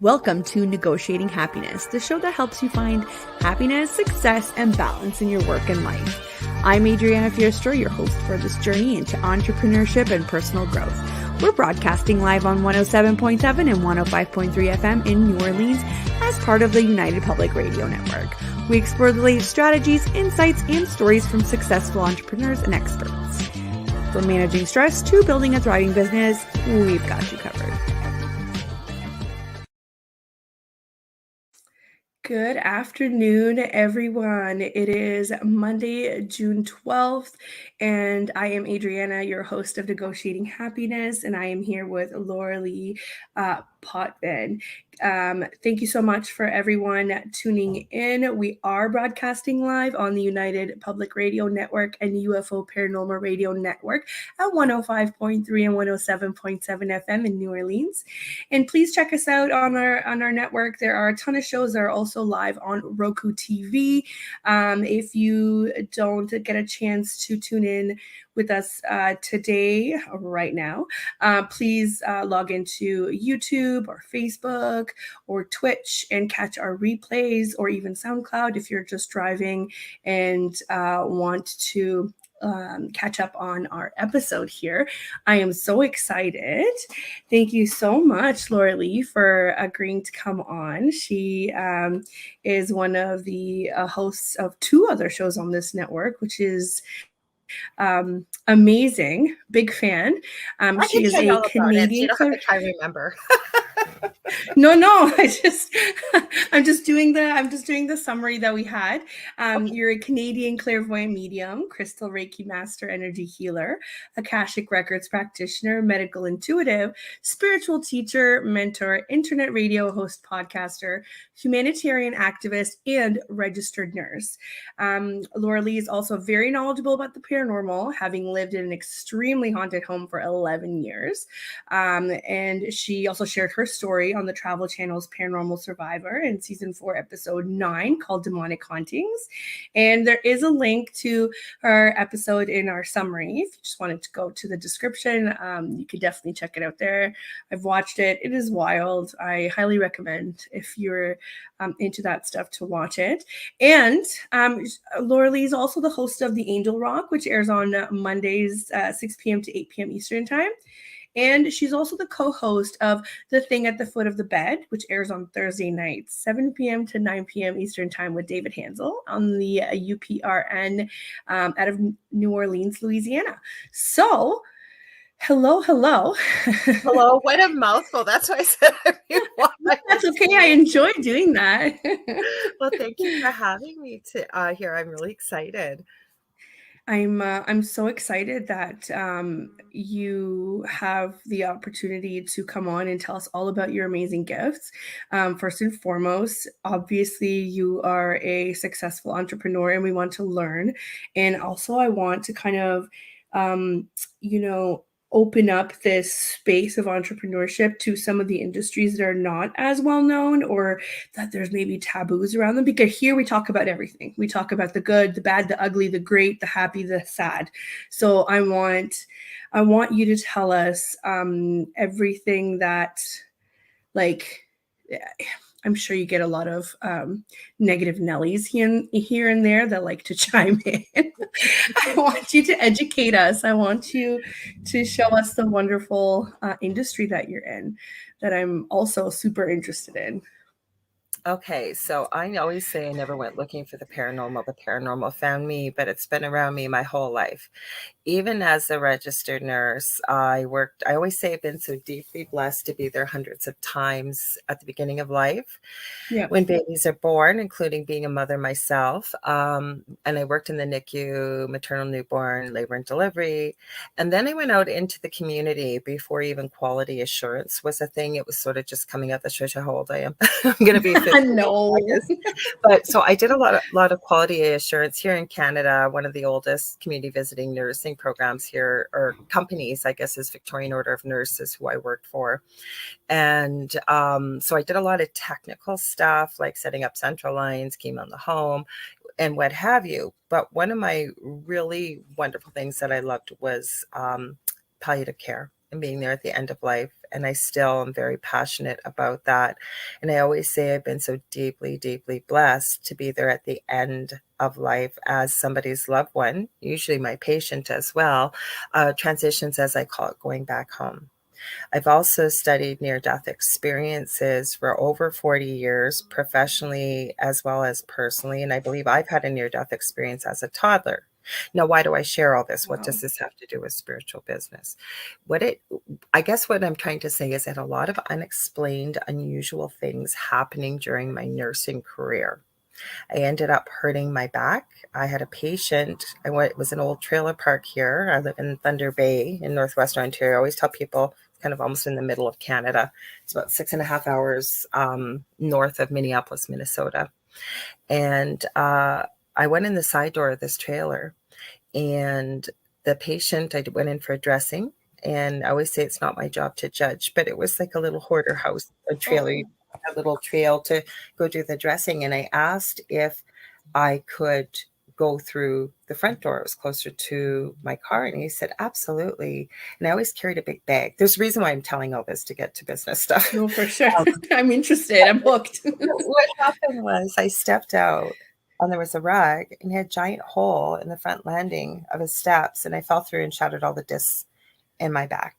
Welcome to Negotiating Happiness, the show that helps you find happiness, success, and balance in your work and life. I'm Adriana Fierastrau, your host for this journey into entrepreneurship and personal growth. We're broadcasting live on 107.7 and 105.3 FM in New Orleans as part of the United Public Radio Network. We explore the latest strategies, insights, and stories from successful entrepreneurs and experts. From managing stress to building a thriving business, we've got you covered. Good afternoon, everyone. It is Monday, June 12th, and I am Adriana, your host of Negotiating Happiness, and I am here with Lorilei Potvin. Thank you so much for everyone tuning in. We are broadcasting live on the United Public Radio Network and UFO Paranormal Radio Network at 105.3 and 107.7 FM in New Orleans. And please check us out on our network. There are a ton of shows that are also live on Roku TV. If you don't get a chance to tune in with us today, right now, please log into YouTube or Facebook or Twitch and catch our replays, or even SoundCloud if you're just driving and want to catch up on our episode here. I am so excited. Thank you so much, Lorilei, for agreeing to come on. She is one of the hosts of two other shows on this network, which is amazing. Big fan. She is a Canadian. You don't have to try to remember. No, I'm just doing the summary that we had. Okay. You're a Canadian clairvoyant medium, crystal Reiki master, energy healer, Akashic records practitioner, medical intuitive, spiritual teacher, mentor, internet radio host, podcaster, humanitarian activist, and registered nurse. Lorilei is also very knowledgeable about the paranormal, having lived in an extremely haunted home for 11 years. And she also shared her story on the Travel Channel's Paranormal Survivor in season 4, episode 9, called Demonic Hauntings. And there is a link to her episode in our summary. If you just wanted to go to the description, you could definitely check it out there. I've watched it. It is wild. I highly recommend, if you're into that stuff, to watch it. And Lorilei is also the host of The Angel Rock, which airs on Mondays, 6 p.m. to 8 p.m. Eastern Time. And she's also the co-host of The Thing at the Foot of the Bed, which airs on Thursday nights, 7 p.m. to 9 p.m. Eastern Time, with David Hanzel on the UPRN out of New Orleans, Louisiana. So, hello. Hello. What a mouthful. That's why I said That's okay. I enjoy doing that. Well, thank you for having me here. I'm really excited. I'm so excited that you have the opportunity to come on and tell us all about your amazing gifts. First and foremost, obviously, you are a successful entrepreneur, and we want to learn. And also, I want to kind of, open up this space of entrepreneurship to some of the industries that are not as well known, or that there's maybe taboos around them, because here we talk about everything. We talk about the good, the bad, the ugly, the great, the happy, the sad. So I want you to tell us everything that, like, I'm sure you get a lot of negative Nellies here and there that like to chime in. I want you to educate us. I want you to show us the wonderful industry that you're in, that I'm also super interested in. Okay, so I always say I never went looking for the paranormal. The paranormal found me, but it's been around me my whole life. Even as a registered nurse, I always say I've been so deeply blessed to be there hundreds of times at the beginning of life, when babies are born, including being a mother myself. And I worked in the NICU, maternal newborn, labor and delivery. And then I went out into the community before even quality assurance was a thing. It was sort of just coming out. That shows you how old I am. I'm going to be 50. No. But so I did a lot of quality assurance here in Canada. One of the oldest community visiting nursing programs here, or companies, I guess, is Victorian Order of Nurses, who I worked for. And so I did a lot of technical stuff, like setting up central lines, chemo in the home, and what have you. But one of my really wonderful things that I loved was palliative care and being there at the end of life and I still am very passionate about that. And I always say I've been so deeply, deeply blessed to be there at the end of life as somebody's loved one, usually my patient as well, transitions, as I call it, going back home. I've also studied near-death experiences for over 40 years, professionally as well as personally, and I believe I've had a near-death experience as a toddler. Now, why do I share all this? What Wow. does this have to do with spiritual business? I guess what I'm trying to say is that a lot of unexplained, unusual things happening during my nursing career. I ended up hurting my back. I had a patient. It was an old trailer park here. I live in Thunder Bay in Northwestern Ontario. I always tell people it's kind of almost in the middle of Canada. It's about 6.5 hours north of Minneapolis, Minnesota. And I went in the side door of this trailer, and the patient, I went in for a dressing. And I always say it's not my job to judge, but it was like a little hoarder house, a trailer, Oh, a little trail to go do the dressing. And I asked if I could go through the front door. It was closer to my car. And he said, absolutely. And I always carried a big bag. There's a reason why I'm telling all this, to get to business stuff. no, for sure. Um, I'm interested. I'm hooked. what happened was I stepped out, and there was a rug, and he had a giant hole in the front landing of his steps. And I fell through and shattered all the discs in my back.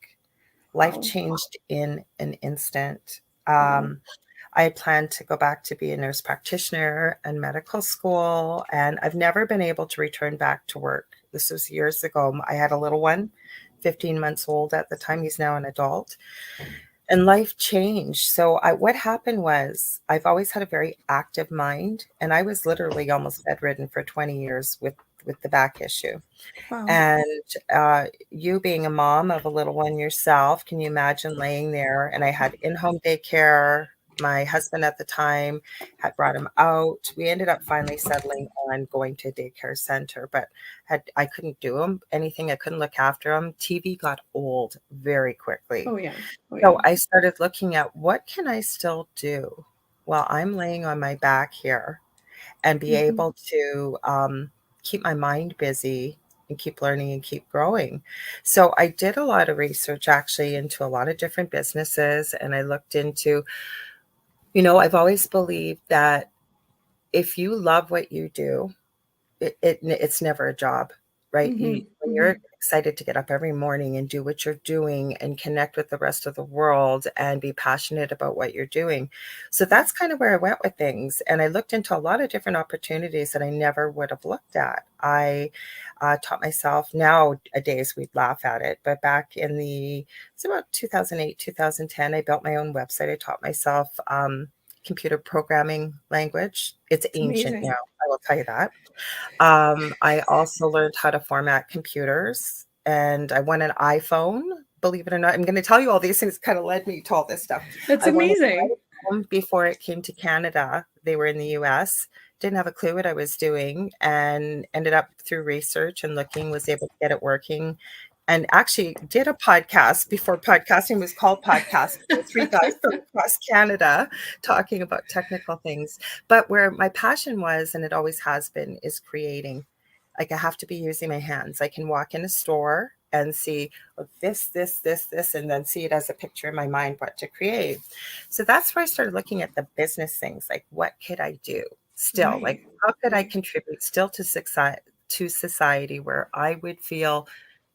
Life Wow. changed in an instant. Wow. I had planned to go back to be a nurse practitioner and medical school, and I've never been able to return back to work. This was years ago. I had a little one, 15 months old at the time. He's now an adult, and life changed. So what happened was I've always had a very active mind, and I was literally almost bedridden for 20 years with the back issue. Wow. And you being a mom of a little one yourself, can you imagine laying there? And I had in-home daycare. My husband at the time had brought him out. We ended up finally settling on going to a daycare center, but I couldn't do anything. I couldn't look after him. TV got old very quickly. Oh, yeah. Oh, So yeah. I started looking at, what can I still do while I'm laying on my back here, and be Mm-hmm. able to keep my mind busy and keep learning and keep growing. So I did a lot of research actually into a lot of different businesses, and I looked into, I've always believed that if you love what you do, it's never a job, right? Mm-hmm. When Mm-hmm. you're excited to get up every morning and do what you're doing and connect with the rest of the world and be passionate about what you're doing. So that's kind of where I went with things. And I looked into a lot of different opportunities that I never would have looked at. I taught myself, nowadays we'd laugh at it, but back it's about 2008, 2010, I built my own website. I taught myself computer programming language. It's It's ancient now, amazing. I will tell you that. I also learned how to format computers, and I won an iPhone. Believe it or not, I'm going to tell you all these things. Kind of led me to all this stuff. That's I won an amazing. iPhone before it came to Canada. They were in the US. Didn't have a clue what I was doing, and ended up through research and looking, was able to get it working. And actually did a podcast before podcasting was called podcast. Three guys from across Canada talking about technical things. But where my passion was, and it always has been, is creating. Like, I have to be using my hands. I can walk in a store and see this, and then see it as a picture in my mind, what to create. So that's where I started looking at the business things. Like, what could I do still? Right. Like, how could I Right. contribute still to society where I would feel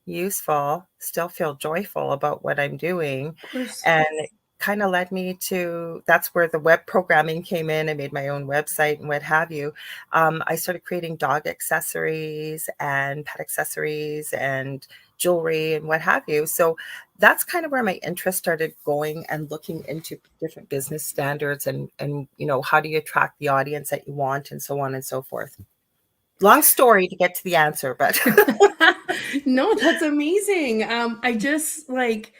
useful, still feel joyful about what I'm doing. Of course. And it kind of led me to, that's where the web programming came in. I made my own website and what have you. I started creating dog accessories and pet accessories and jewelry and what have you. So that's kind of where my interest started going, and looking into different business standards, and how do you attract the audience that you want, and so on and so forth. Long story to get to the answer, but No, that's amazing. I just like,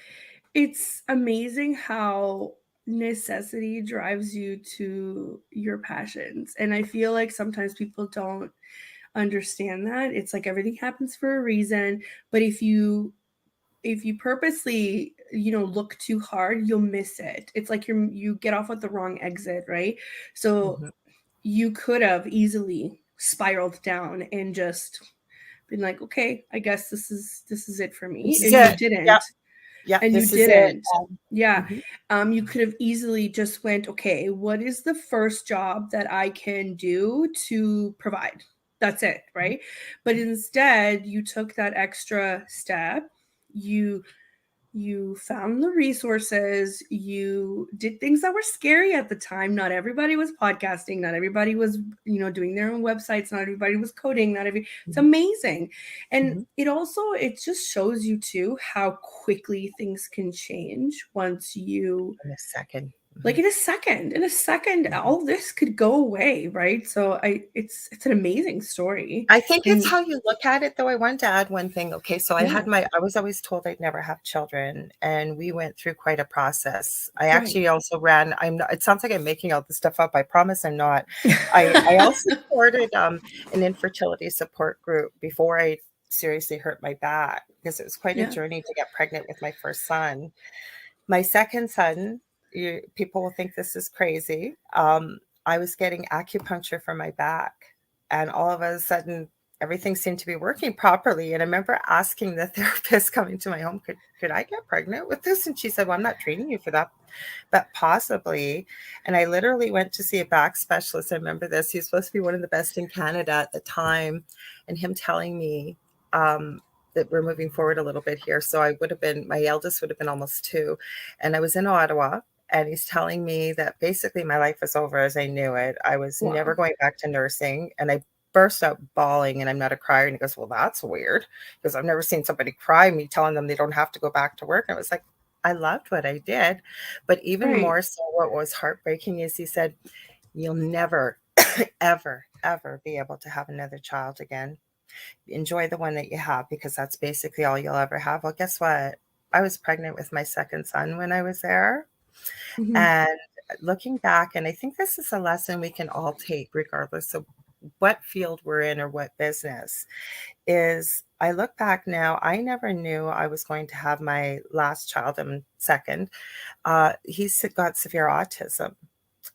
it's amazing how necessity drives you to your passions. And I feel like sometimes people don't understand that. It's like everything happens for a reason, but if you purposely, look too hard, you'll miss it. It's like you get off at the wrong exit, right? So Mhm. you could have easily spiraled down and just been like, okay, I guess this is it for me, This is and you it. Yeah. didn't. Yeah, and you this is it. didn't. Yeah. Mhm, You could have easily just went, okay, what is the first job that I can do to provide? That's it, mhm, right? But instead, you took that extra step. You you found the resources, you did things that were scary at the time. Not everybody was podcasting, not everybody was, doing their own websites, not everybody was coding, not every it's mhm, amazing. And mhm. it just shows you too how quickly things can change once you, In a second. like, Mhm, in a second mhm. all this could go away, right? So I it's an amazing story. I think it's And how you look at it, though. I wanted to add one thing. Okay, so yeah, I was always told I'd never have children, and we went through quite a process. I right. actually also ran, I'm not, it sounds like I'm making all this stuff up. I promise I'm not. I also supported an infertility support group before I seriously hurt my back because it was quite a Yeah. journey to get pregnant with my first son. My second son, people will think this is crazy. I was getting acupuncture for my back, and all of a sudden, everything seemed to be working properly. And I remember asking the therapist coming to my home, could I get pregnant with this? And she said, well, I'm not treating you for that, but possibly. And I literally went to see a back specialist. I remember this. He was supposed to be one of the best in Canada at the time, and him telling me, that we're moving forward a little bit here. So my eldest would have been almost 2. And I was in Ottawa, and he's telling me that basically my life was over as I knew it. I was never Wow. going back to nursing. And I burst out bawling, and I'm not a crier. And he goes, well, that's weird, because I've never seen somebody cry, me telling them they don't have to go back to work. And I was like, I loved what I did. But even Right. more so, what was heartbreaking is he said, you'll never, ever, ever be able to have another child again. Enjoy the one that you have, because that's basically all you'll ever have. Well, guess what? I was pregnant with my second son when I was there. Mhm. And looking back, and I think this is a lesson we can all take, regardless of what field we're in or what business, is I look back now, I never knew I was going to have my last child and second. He's got severe autism.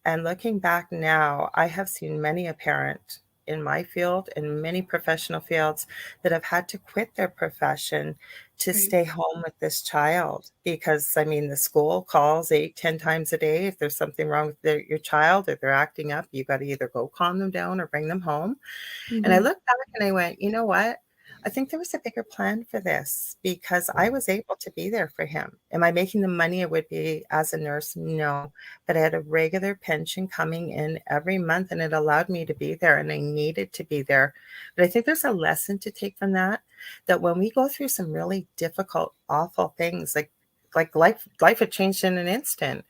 And looking back now, I have seen many a parent in my field and many professional fields that have had to quit their profession to Right. stay home with this child, because I mean the school calls 8, 10 times a day. If there's something wrong with your child, if they're acting up, you got to either go calm them down or bring them home. And I Mhm. looked back and I went, you know what? I think there was a bigger plan for this, because I was able to be there for him. Am I making the money I would be as a nurse? No. But I had a regular pension coming in every month, and it allowed me to be there, and I needed to be there. But I think there's a lesson to take from that, that when we go through some really difficult, awful things, like life had changed in an instant,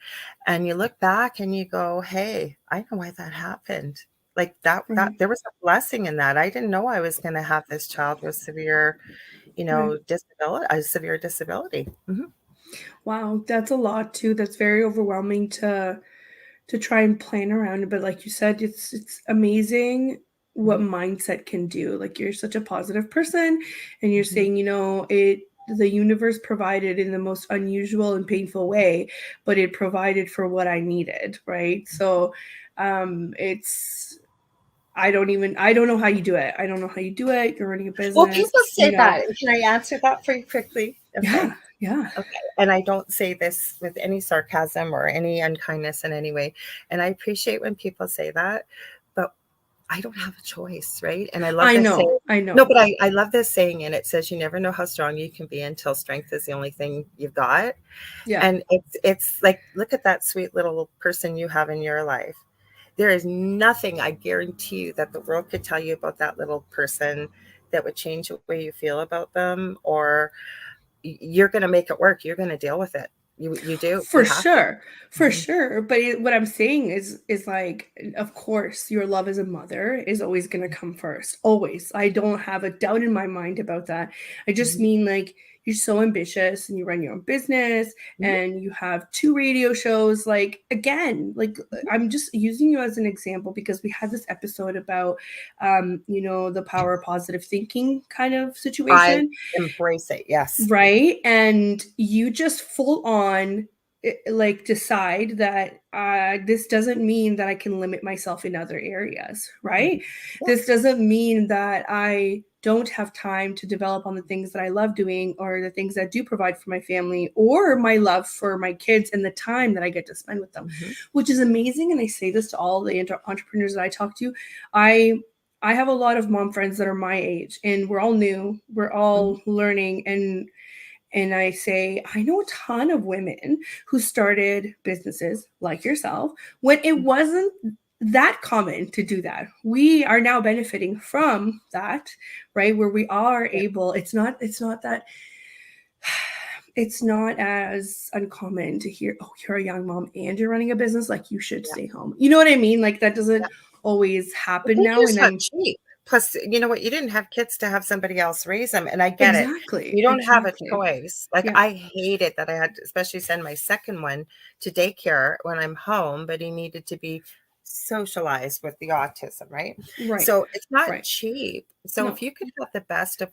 and you look back and you go, hey, I know why that happened. Like that Right. there was a blessing in that. I didn't know I was gonna have this child with severe, Right. disability, a severe disability. Mhm, Wow, that's a lot too. That's very overwhelming to try and plan around. But like you said, it's amazing what mhm, mindset can do. Like, you're such a positive person, and you're mhm. saying, the universe provided in the most unusual and painful way, but it provided for what I needed, right? So it's I don't know how you do it. I don't know how you do it. You're running a Well, business, people say that, and can I answer that for you quickly? Yeah, Okay. yeah, Okay, and I don't say this with any sarcasm or any unkindness in any way, and I appreciate when people say that, but I don't have a choice, right? And I love I this saying. know, I No, know. but I love this saying, and it says, "You never know how strong you can be until strength is the only thing you've got." Yeah, And it's like, look at that sweet little person you have in your life. There is nothing, I guarantee you, that the world could tell you about that little person that would change the way you feel about them, or you're going to make it work. You're going to deal with it. You do. You for have to. sure, for Mhm, sure. But what I'm saying is like, of course, your love as a mother is always going to come first. Always. I don't have a doubt in my mind about that. I just mhm, mean, like, you're so ambitious and you run your own business mhm, and you have 2 radio shows. Like, again, like, mhm. I'm just using you as an example because we had this episode about the power of positive thinking kind of I situation. embrace it. Yes. Right? And you just full on, like, decide that this doesn't mean that I can limit myself in other areas, Mhm. right? Yeah. This doesn't mean that I don't have time to develop on the things that I love doing, or the things that do provide for my family, or my love for my kids and the time that I get to spend with them, which is amazing. And I say this to all the entrepreneurs that I talk to. I have a lot of mom friends that are my age, and we're all new, we're all learning, and I say, I know a ton of women who started businesses like yourself when it wasn't that common to do that. We are now benefiting from that, right? Where we are able, it's not that it's not as uncommon to hear, oh, you're a young mom and you're running a business, like you should stay home. You know what I mean? Like that doesn't always happen now. And not I'm cheap. Plus, you know what? You didn't have kids to have somebody else raise them. And I get it. exactly, You don't have a exactly. choice. Like, Yeah. I hated that I had to especially send my second one to daycare when I'm home, but he needed to be socialized with the autism, right? Right. So it's not Right. cheap. So No. if you could have the best of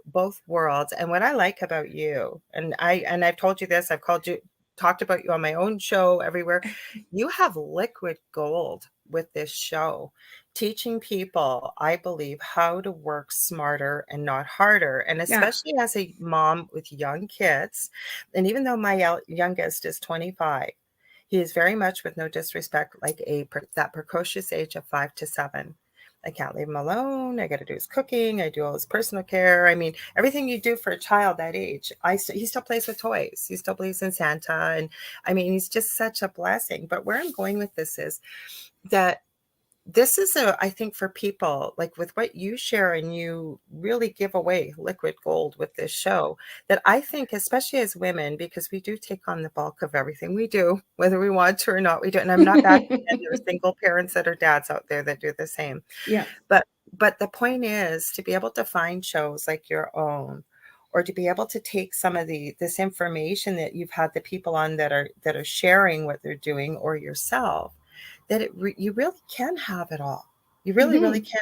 both worlds, and what I like about you, and I've told you this, I've talked about you on my own show everywhere, you have liquid gold with this show, teaching people, I believe, how to work smarter and not harder. And Yeah. especially as a mom with young kids, and even though my youngest is 25, he is very much, with no disrespect, like that precocious age of 5 to 7. I can't leave him alone. I got to do his cooking. I do all his personal care. I mean, everything you do for a child that age. He still plays with toys. He still believes in Santa, and I mean, he's just such a blessing. But where I'm going with this is that this is I think for people, like with what you share, and you really give away liquid gold with this show, that I think, especially as women, because we do take on the bulk of everything we do, whether we want to or not, we do. And I'm not bashing men. There are single parents that are dads out there that do the same. Yeah. But the point is to be able to find shows like your own, or to be able to take some of this information that you've had the people on that are sharing what they're doing, or yourself, that you really can have it all. You really, really Mm-hmm. can.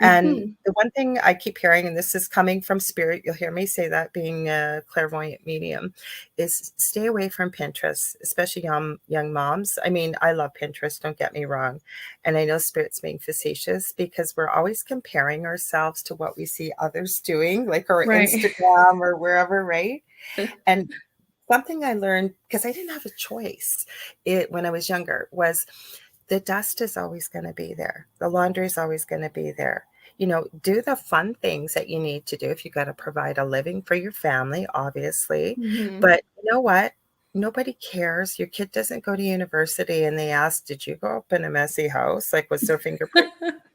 And Mm-hmm. the one thing I keep hearing, and this is coming from spirit, you'll hear me say that being a clairvoyant medium, is stay away from Pinterest, especially young moms. I mean, I love Pinterest, don't get me wrong. And I know spirit's being facetious, because we're always comparing ourselves to what we see others doing, like our Right. Instagram or wherever, right? And something I learned, because I didn't have a choice when I was younger, was the dust is always going to be there. The laundry is always going to be there. Do the fun things that you need to do if you got to provide a living for your family, obviously. Mm-hmm. But you know what? Nobody cares. Your kid doesn't go to university and they ask, did you grow up in a messy house? Like, was there fingerprint?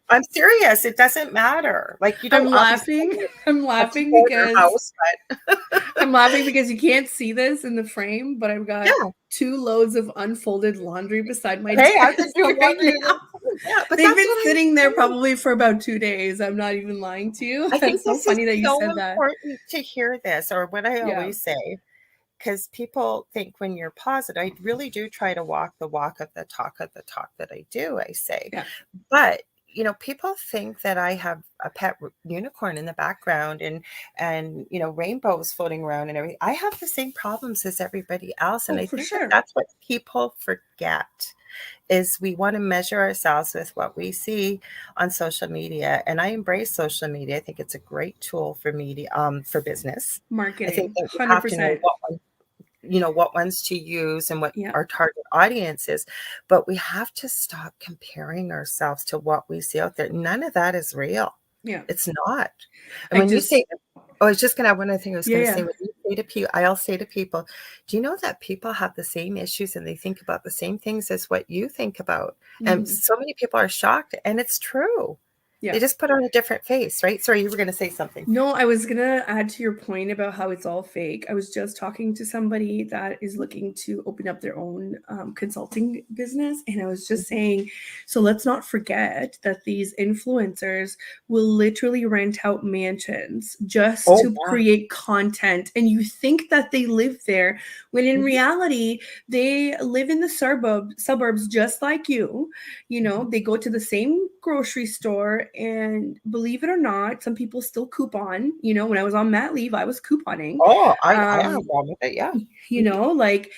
I'm serious. It doesn't matter. Like, you I'm don't obviously laughing. I'm a laughing two-quarter because house, but I'm laughing because you can't see this in the frame, but I've got yeah. 2 loads of unfolded laundry beside my Hey, I've desk been doing right laundry. now. Yeah, but They've that's been what I'm sitting there saying. probably for about 2 days. I'm not even lying to you. I think That's so this is funny that you so said that. important to hear this, or what I Yeah. always say, because people think when you're positive, I really do try to walk the walk of the talk that I do, I say. Yeah. But, people think that I have a pet unicorn in the background, and, rainbows floating around and everything. I have the same problems as everybody else. And Oh, I for think that sure. that's what people forget, is we want to measure ourselves with what we see on social media. And I embrace social media. I think it's a great tool for media, for business. I think Marketing, that you have to know 100%. what ones to use and what Yeah. our target audience is. But we have to stop comparing ourselves to what we see out there. None of that is real. Yeah. It's not. And I when you say, just, oh, I was just gonna have one other thing I was yeah, gonna yeah. say. When you say to people, I'll say to people, do you know that people have the same issues and they think about the same things as what you think about? And Mm-hmm. so many people are shocked, and it's true. Yeah. They just put on a different face, right? Sorry, you were gonna say something. No, I was gonna add to your point about how it's all fake. I was just talking to somebody that is looking to open up their own consulting business. And I was just Mhm. saying, so let's not forget that these influencers will literally rent out mansions just Oh to yeah. create content. And you think that they live there, when in Mhm. reality, they live in the suburbs just like you. Mhm. They go to the same grocery store, and believe it or not, some people still coupon. When I was on mat leave, I was couponing. Oh, I have a um problem with it. Yeah. Mhm. like,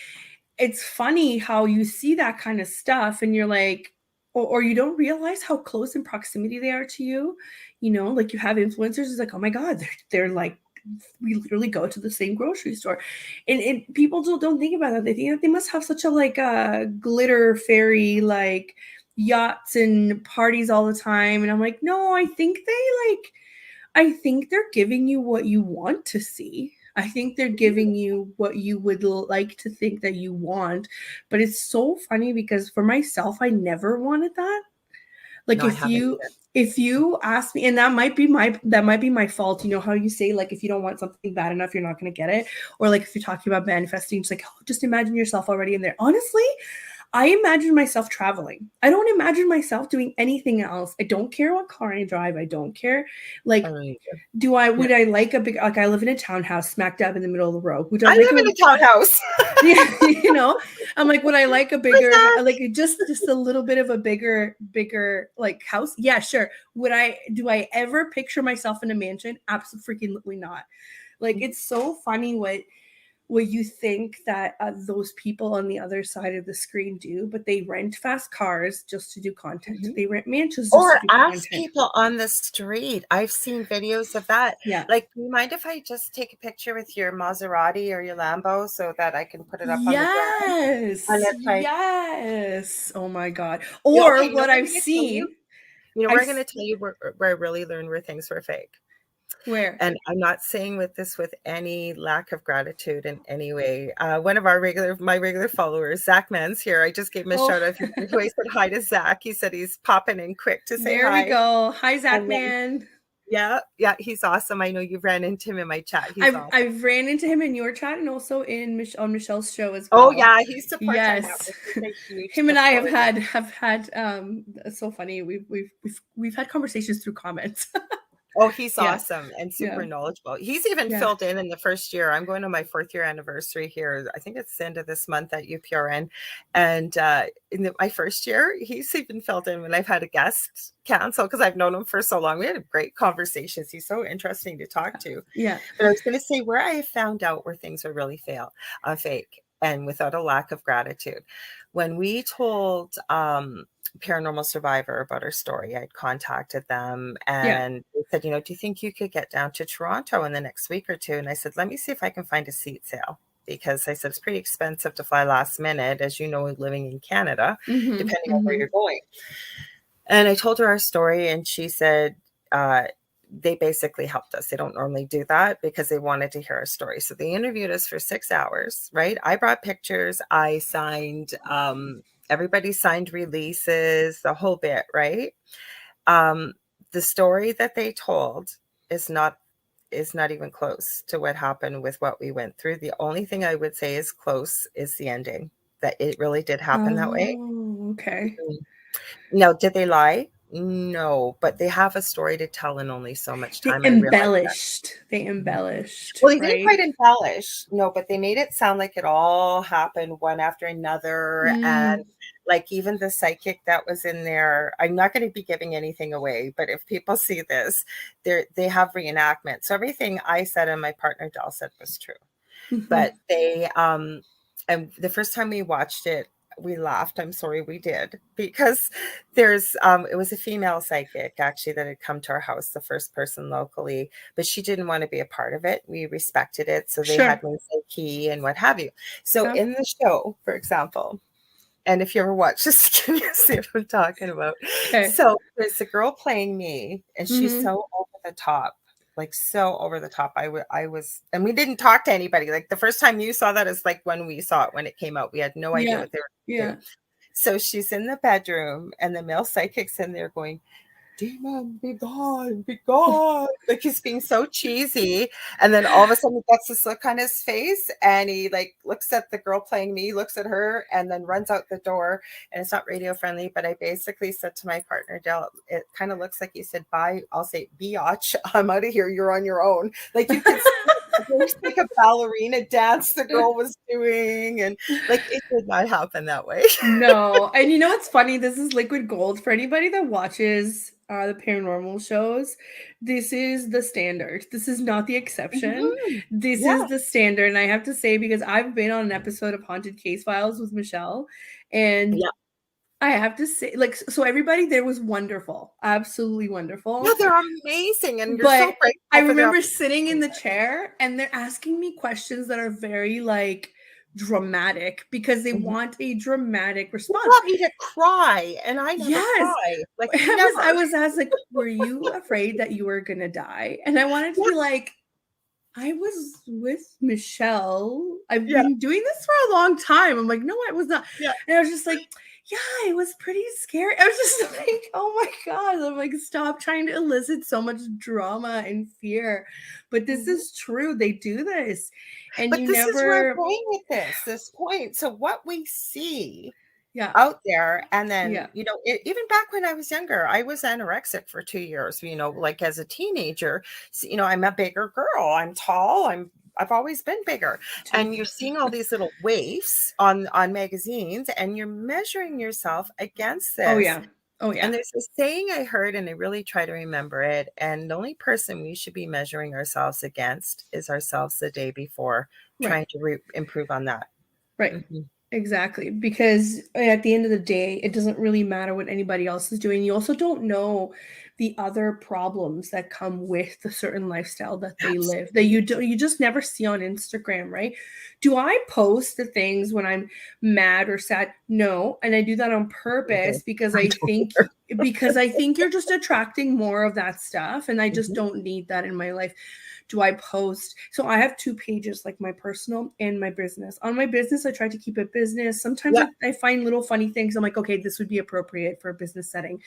it's funny how you see that kind of stuff and you're like, or you don't realize how close in proximity they are to you. You know, like you have influencers, it's like, oh my God, they're like, we literally go to the same grocery store. And people don't think about that. They think that they must have such a like glitter fairy, like yachts and parties all the time. And I'm like, no, I think they're giving you what you want to see. I think they're giving you what you would like to think that you want. But it's so funny because for myself, I never wanted that. Like No, I haven't either. if you ask me, and that might be my fault. You know how you say, like, if you don't want something bad enough, you're not going to get it. Or like if you're talking about manifesting, it's like, oh, just imagine yourself already in there. Honestly, I imagine myself traveling. I don't imagine myself doing anything else. I don't care what car I drive. I don't care. I Like, don't either. would I like a big, like, I live in a townhouse smack dab in the middle of the road. Would I I like live in a townhouse. yeah, I'm like, would I like a Where's bigger, that? like just a little bit of a bigger like house? Yeah, sure. Do I ever picture myself in a mansion? Absolutely not. Like, it's so funny what you think that those people on the other side of the screen do, but they rent fast cars just to do content. They rent mansions just to Or do ask content. people on the street. I've seen videos of that. Yeah. Like, do you mind if I just take a picture with your Maserati or your Lambo so that I can put it up on the ground? And Yes. it's like, Yes. Oh my God. yeah, okay, Or you know what what I'm I've going to tell you? seen. You know, I've we're going to tell you where I really learned where things were fake. where? And I'm not saying with any lack of gratitude in any way. One of my regular followers, Zach Mans here. I just gave him a Oh, shout out. Who I said hi to Zach. He said he's popping in quick to say there we hi. go. Hi, Zach And then, Man. yeah, he's awesome. I know you've ran into him in my chat. He's I've awesome. I've ran into him in your chat and also on Michelle's show as Oh well. yeah, he supports our Yes, network. He's a huge him and I have supporter. had it's so funny. We've had conversations through comments. Oh, he's Yeah, awesome and yeah, super knowledgeable. He's even yeah. filled in the first year. I'm going to my 4th year anniversary here. I think it's the end of this month at UPRN. And my first year, he's even filled in when I've had a guest cancel because I've known him for so long. We had great conversations. He's so interesting to talk to. Yeah. But I was going to say where I have found out where things are really fake and without a lack of gratitude. When we told Paranormal Survivor about our story, I'd contacted them Yeah. and they said, do you think you could get down to Toronto in the next week or two? And I said, let me see if I can find a seat sale. Because I said, it's pretty expensive to fly last minute, as you know, living in Canada, depending on where you're going. And I told her our story and she said, they basically helped us. They don't normally do that because they wanted to hear our story. So they interviewed us for 6 hours, right? I brought pictures. I signed, everybody signed releases, the whole bit, right? The story that they told is not even close to what happened with what we went through. The only thing I would say is close is the ending, that it really did happen that way. Oh, okay. Now, did they lie? No, but they have a story to tell in only so much They time. I realized that. embellished. They embellished, Well, they didn't right? quite embellish, no, but they made it sound like it all happened one after another. And like even the psychic that was in there, I'm not going to be giving anything away, but if people see this, they have reenactment. So everything I said and my partner Del said was true. But they and the first time we watched it, we laughed. I'm sorry we did, because there's it was a female psychic actually that had come to our house, the first person locally, but she didn't want to be a part of it. We respected it, so they Sure. had me say key and what have you. So Yeah. in the show, for example, and if you ever watch this, can you see what I'm talking about? Okay. So there's a girl playing me, and she's so over the top, like so over the top. I was, and we didn't talk to anybody. Like the first time you saw that is like when we saw it when it came out. We had no idea Yeah. what they were Yeah. doing. So she's in the bedroom, and the male psychic's in there going, "Demon, be gone, be gone." Like he's being so cheesy. And then all of a sudden he gets this look on his face and he like looks at the girl playing me, looks at her, and then runs out the door. And it's not radio friendly, but I basically said to my partner, Del, it kind of looks like you said, bye. I'll say, biatch, I'm out of here. You're on your own. Like you could see like a ballerina dance the girl was doing. And like it did not happen that way. No. And you know what's funny? This is liquid gold for anybody that watches the paranormal shows. This is the standard. This is not the exception. This Yeah. is the standard. And I have to say, because I've been on an episode of Haunted Case Files with Michelle, and Yeah. I have to say, like, so everybody there was wonderful, absolutely Yeah, wonderful. they're amazing, and you're so But I grateful for the remember opportunity sitting to in do the that. chair and they're asking me questions that are very like dramatic because they Mhm. want a dramatic You response. want me to cry, and I never Yes. cry, like, I never. was asked like, were you afraid that you were gonna die? And I wanted to Yeah, be like, I was with Michelle. I've yeah, been doing this for a long time. I'm like, no, I was not. yeah. And I was just like, yeah, it was pretty scary. I was just like, oh my God. I'm like, stop trying to elicit so much drama and fear. But this Mhm. is true. They do this. And But you this is where I'm never, going with this point. So what we see yeah, out there, and then, yeah, even back when I was younger, I was anorexic for 2 years, like, as a teenager. I'm a bigger girl. I'm tall. I've always been bigger. too. And you're seeing all these little waifs on magazines, and you're measuring yourself against Oh, this. yeah. Oh, And yeah. there's this saying I heard, and I really try to remember it. And the only person we should be measuring ourselves against is ourselves the day before, Right. trying to improve on that. Right. Mhm. Exactly. Because at the end of the day, it doesn't really matter what anybody else is doing. You also don't know the other problems that come with the certain lifestyle that they live that Absolutely. you just never see on Instagram, right? Do I post the things when I'm mad or sad? No, and I do that on Okay. purpose I don't either. because I think you're just attracting more of that stuff and I just Mhm. don't need that in my life. Do I post? So I have two pages, like my personal and my business. On my business, I try to keep it business. Sometimes Yeah. I find little funny things. I'm like, okay, this would be appropriate for a business setting.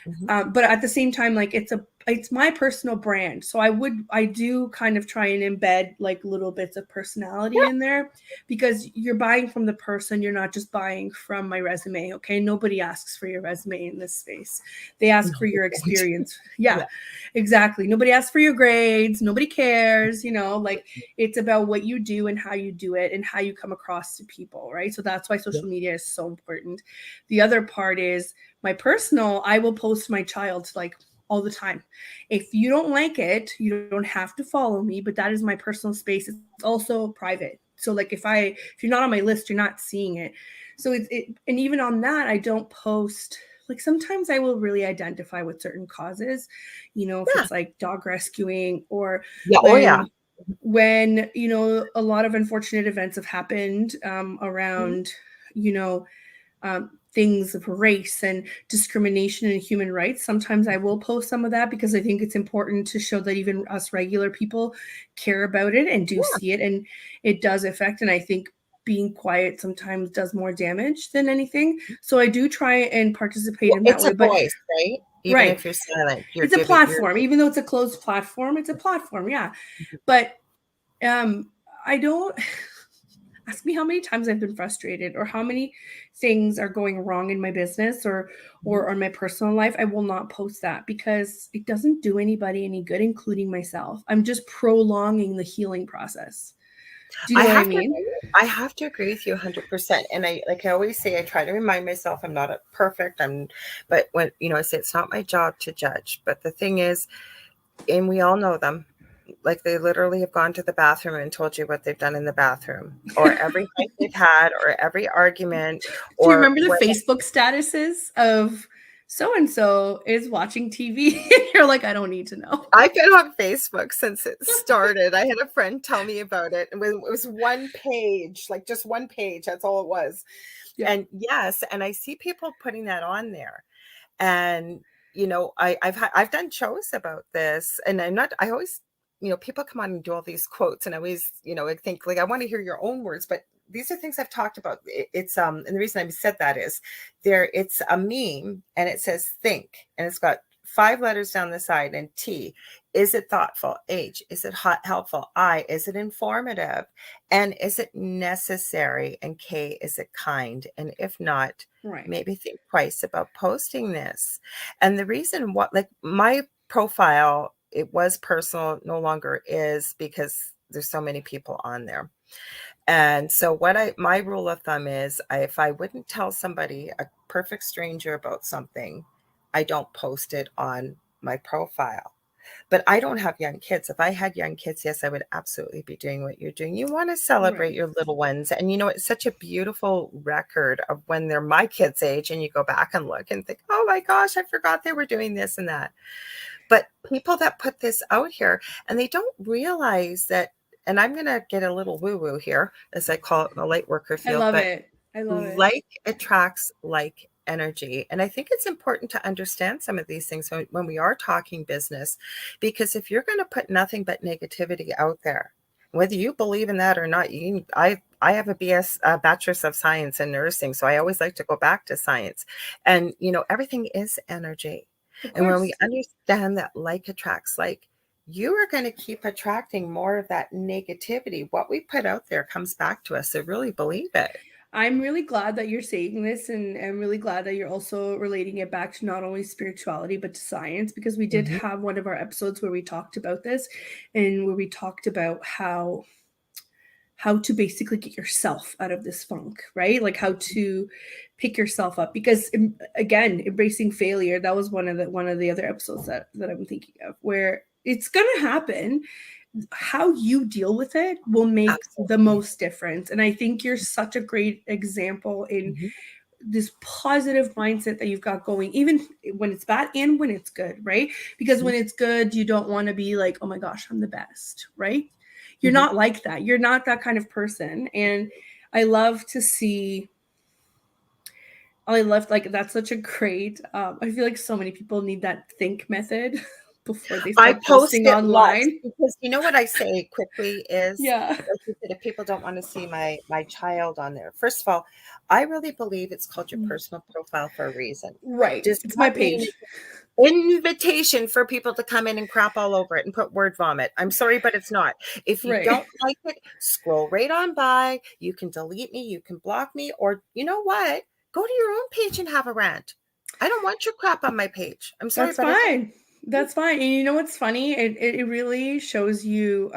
Mhm. But at the same time, like it's my personal brand, so I do kind of try and embed like little bits of personality Yeah. in there because you're buying from the person, you're not just buying from my resume. Okay, nobody asks for your resume in this space; they ask No, for they your don't. experience. Yeah, Yeah. exactly. Nobody asks for your grades. Nobody cares. Like it's about what you do and how you do it and how you come across to people, right? So that's why Yeah. social media is so important. The other part is my personal, I will post my child like all the time. If you don't like it, you don't have to follow me, but that is my personal space. It's also private. So like if you're not on my list, you're not seeing it. So and even on that, I don't post, like sometimes I will really identify with certain causes, if Yeah. it's like dog rescuing or Yeah. Oh, yeah. when a lot of unfortunate events have happened Mhm. around you know things of race and discrimination and human rights. Sometimes I will post some of that because I think it's important to show that even us regular people care about it and do Yeah. see it, and it does affect. And I think being quiet sometimes does more damage than anything. So I do try and participate Well, in that it's way. a But voice, right? Even right, if you're silent, it's a platform, even though it's a closed platform. It's a platform, yeah. But I don't ask me how many times I've been frustrated or how many things are going wrong in my business Mhm. or on my personal life. I will not post that because it doesn't do anybody any good, including myself. I'm just prolonging the healing process. Do you I know what I have to mean? I have to agree with you 100%. And I always say, I try to remind myself I'm not a perfect. But when, I say it's not my job to judge. But the thing is, and we all know them, like they literally have gone to the bathroom and told you what they've done in the bathroom, or every fight they've had, or every argument, Do you or remember the what. Facebook statuses of so and so is watching TV? You're like, I don't need to know. I've been on Facebook since it started. I had a friend tell me about it. It was one page, like just one page. That's all it was. Yeah. And yes, and I see people putting that on there. And I've done shows about this, and I always, people come on and do all these quotes, and I always, I think, like, I want to hear your own words, but these are things I've talked about. And the reason I said that is it's a meme, and it says think, and it's got 5 letters down the side, and T, is it thoughtful? H, is it helpful? I, is it informative? And is it necessary? And K, is it kind? And if not, Right. maybe think twice about posting this. And the reason like my profile, it was personal, no longer is, because there's so many people on there. And so my rule of thumb is, if I wouldn't tell somebody, a perfect stranger, about something, I don't post it on my profile. But I don't have young kids. If I had young kids, yes, I would absolutely be doing what you're doing. You want to celebrate Right. your little ones. And, it's such a beautiful record of when they're my kids' age and you go back and look and think, oh my gosh, I forgot they were doing this and that. But people that put this out here and they don't realize that, and I'm going to get a little woo woo here, as I call it in the light worker I field, love but it. I love it. like attracts like energy. And I think it's important to understand some of these things when we are talking business, because if you're going to put nothing but negativity out there, whether you believe in that or not, I have a BS, Bachelor's of Science in nursing, so I always like to go back to science. And everything is energy. Of And when we course. understand that like attracts like, you are going to keep attracting more of that negativity. What we put out there comes back to us. So really believe it. I'm really glad that you're saying this, and I'm really glad that you're also relating it back to not only spirituality but to science, because we did Mhm, have one of our episodes where we talked about this, and where we talked about how to basically get yourself out of this funk, right? Like how to pick yourself up, because again, embracing failure, that was one of the other episodes that I'm thinking of, where it's going to happen. How you deal with it will make the absolutely. most difference. And I think you're such a great example in Mhm, this positive mindset that you've got going, even when it's bad and when it's good, right? Because mhm, when it's good, you don't want to be like, oh my gosh, I'm the best, right? You're mhm. not like that. You're not that kind of person. And I love to see, I love, like, that's such a great, I feel like so many people need that think method before they I start post posting it lots online. because what I say quickly is, Yeah. like you said, if people don't want to see my child on there, first of all, I really believe it's called your personal profile for a reason. Right. Does It's my not mean page. invitation for people to come in and crap all over it and put word vomit. I'm sorry, but it's not. If you Right. don't like it, scroll right on by. You can delete me, you can block me, or you know what? Go to your own page and have a rant. I don't want your crap on my page. I'm sorry, That's but I don't. fine. That's fine. And you know what's funny? It really shows you,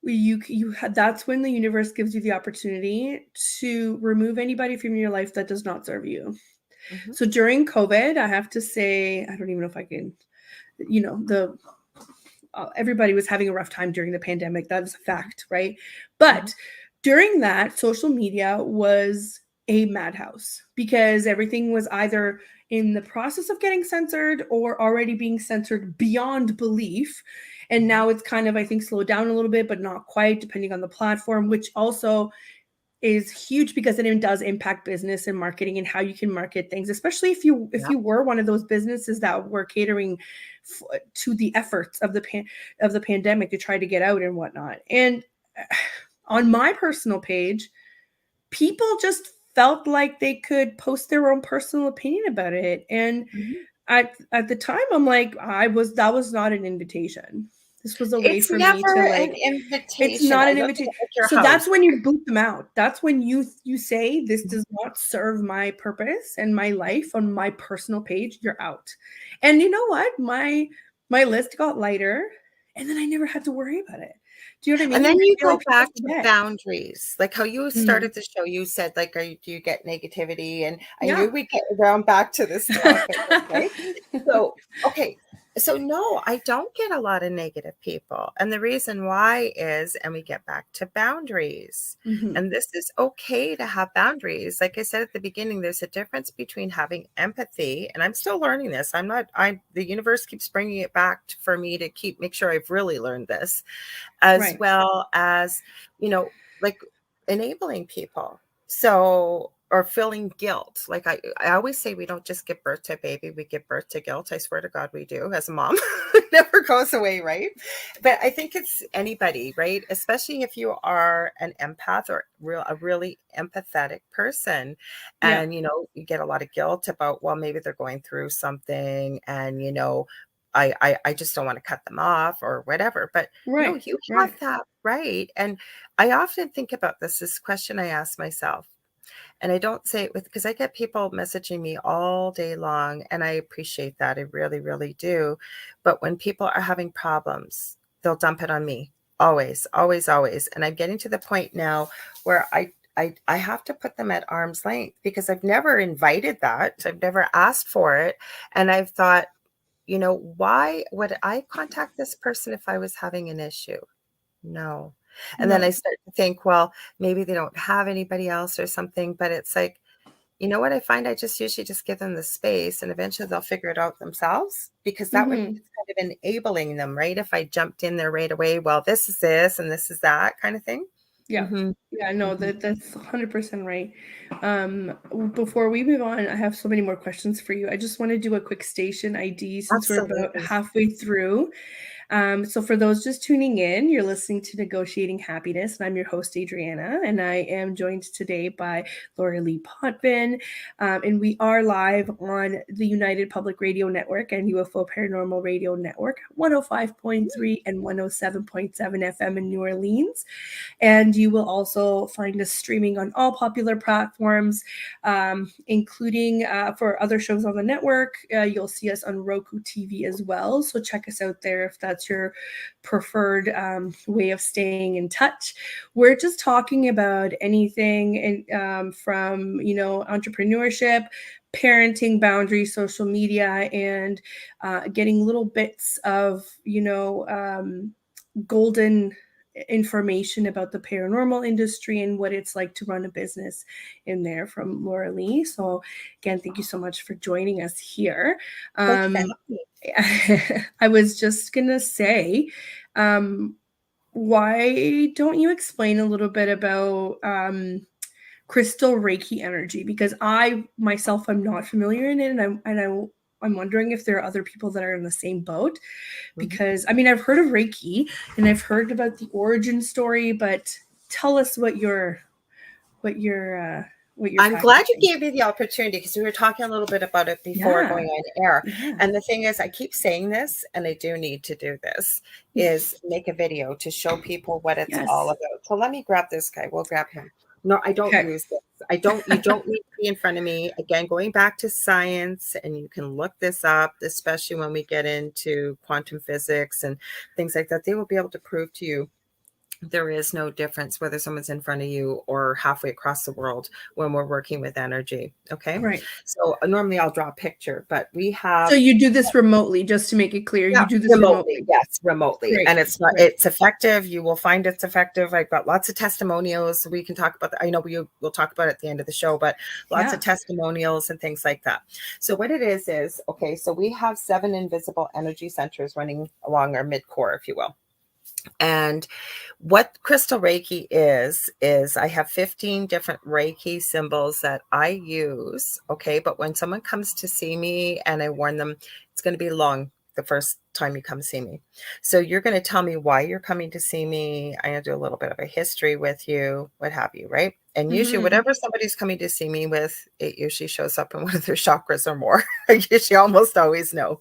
that's when the universe gives you the opportunity to remove anybody from your life that does not serve you. Mhm, So during COVID, I have to say, I don't even know if I can, the everybody was having a rough time during the pandemic. That was a fact, right? mhm. But during that, social media was a madhouse, because everything was either in the process of getting censored or already being censored beyond belief. And Mhm. now it's kind of, I think, slowed down a little bit, but not quite, depending on the platform, which also is huge, because it does impact business and marketing and how you can market things, especially if Yep. you were one of those businesses that were catering to the efforts of the pandemic to try to get out and whatnot. And on my personal page, people just felt like they could post their own personal opinion about it. And Mhm. at the time, I'm like, that was not an invitation. This was a way It's for me to, never an like, it's invitation. not I an look at invitation. it like your So that's house. when you boot them out. That's when you say, this Mhm. does not serve my purpose and my life on my personal page. You're out. And you know what? My list got lighter, and then I never had to worry about it. Do you know what I And mean? then I you feel like go people back to forget. boundaries, like how you Mhm. started the show. You said, like, do you get negativity? And I knew Yeah. we'd get around back to this topic. Okay. So, okay. So, no, I don't get a lot of negative people. And the reason why is, and we get back to boundaries. Mhm. And this is okay to have boundaries. Like I said at the beginning, there's a difference between having empathy, and I'm still learning this. The universe keeps bringing it back for me to make sure I've really learned this, as Right. well as, like enabling people. So, or feeling guilt. Like I always say, we don't just give birth to a baby, we give birth to guilt. I swear to God, we do as a mom. It never goes away, right? But I think it's anybody, right? Especially if you are an empath or a really empathetic person. Yeah. And, you get a lot of guilt about, well, maybe they're going through something and, I just don't want to cut them off or whatever. But no, Right. you have Right. that right. And I often think about this question I ask myself, and I don't say it because I get people messaging me all day long, and I appreciate that. I really, really do. But when people are having problems, they'll dump it on me. Always, always, always. And I'm getting to the point now where I have to put them at arm's length because I've never invited that. I've never asked for it. And I've thought, why would I contact this person if I was having an issue? No. And then I No. start to think, well, maybe they don't have anybody else or something, but it's like, you know what I find? I just usually just give them the space and eventually they'll figure it out themselves, because that would be Mm-hmm. kind of enabling them, right? If I jumped in there right away, well, this is this and this is that kind of thing. Yeah. Hmm. Yeah, no, Hmm. that's 100% right. Before we move on, I have so many more questions for you. I just want to do a quick station ID since we're about Absolutely. halfway through. So for those just tuning in, you're listening to Negotiating Happiness, and I'm your host, Adriana, and I am joined today by Lorilei Potvin, and we are live on the United Public Radio Network and UFO Paranormal Radio Network, 105.3 and 107.7 FM in New Orleans. And you will also find us streaming on all popular platforms, including for other shows on the network. You'll see us on Roku TV as well. So check us out there if that's your preferred way of staying in touch. We're just talking about anything from, entrepreneurship, parenting, boundaries, social media, and getting little bits of, golden information about the paranormal industry and what it's like to run a business in there from Lorilei. So again, thank you so much for joining us here. Thank you for having me. I was just gonna say, why don't you explain a little bit about crystal Reiki energy? Because I myself am not familiar in it, I'm wondering if there are other people that are in the same boat, Mhm. because I mean I've heard of Reiki and I've heard about the origin story, but tell us what you're I'm glad you practicing. gave me the opportunity, because we were talking a little bit about it before Yeah, going on air. yeah, And the thing is, I keep saying this, and I do need to do this, is make a video to show people what it's all yes. about. So let me grab this guy. We'll grab him. No, I don't Okay. use this. You don't need to be in front of me. Again, going back to science, and you can look this up, especially when we get into quantum physics and things like that. They will be able to prove to you there is no difference whether someone's in front of you or halfway across the world when we're working with energy. Okay. Right. So normally I'll draw a picture, but we So have, you do this remotely, just to make it clear. yeah, You do this remotely. remotely. Yes, remotely. Great. And Great. it's effective. You will find it's effective. I've got lots of testimonials. We can talk about that. I know we'll talk about it at the end of the show, but lots of Yeah. testimonials and things like that. So what it is, okay, so we have 7 invisible energy centers running along our mid core, if you will. And what crystal Reiki is I have 15 different Reiki symbols that I use. Okay. But when someone comes to see me, and I warn them, it's going to be long the first time you come see me. So you're going to tell me why you're coming to see me. I'm going to do a little bit of a history with you, what have you, right? And usually Mm-hmm. whatever somebody's coming to see me with, it usually shows up in one of their chakras or more. I usually almost always know.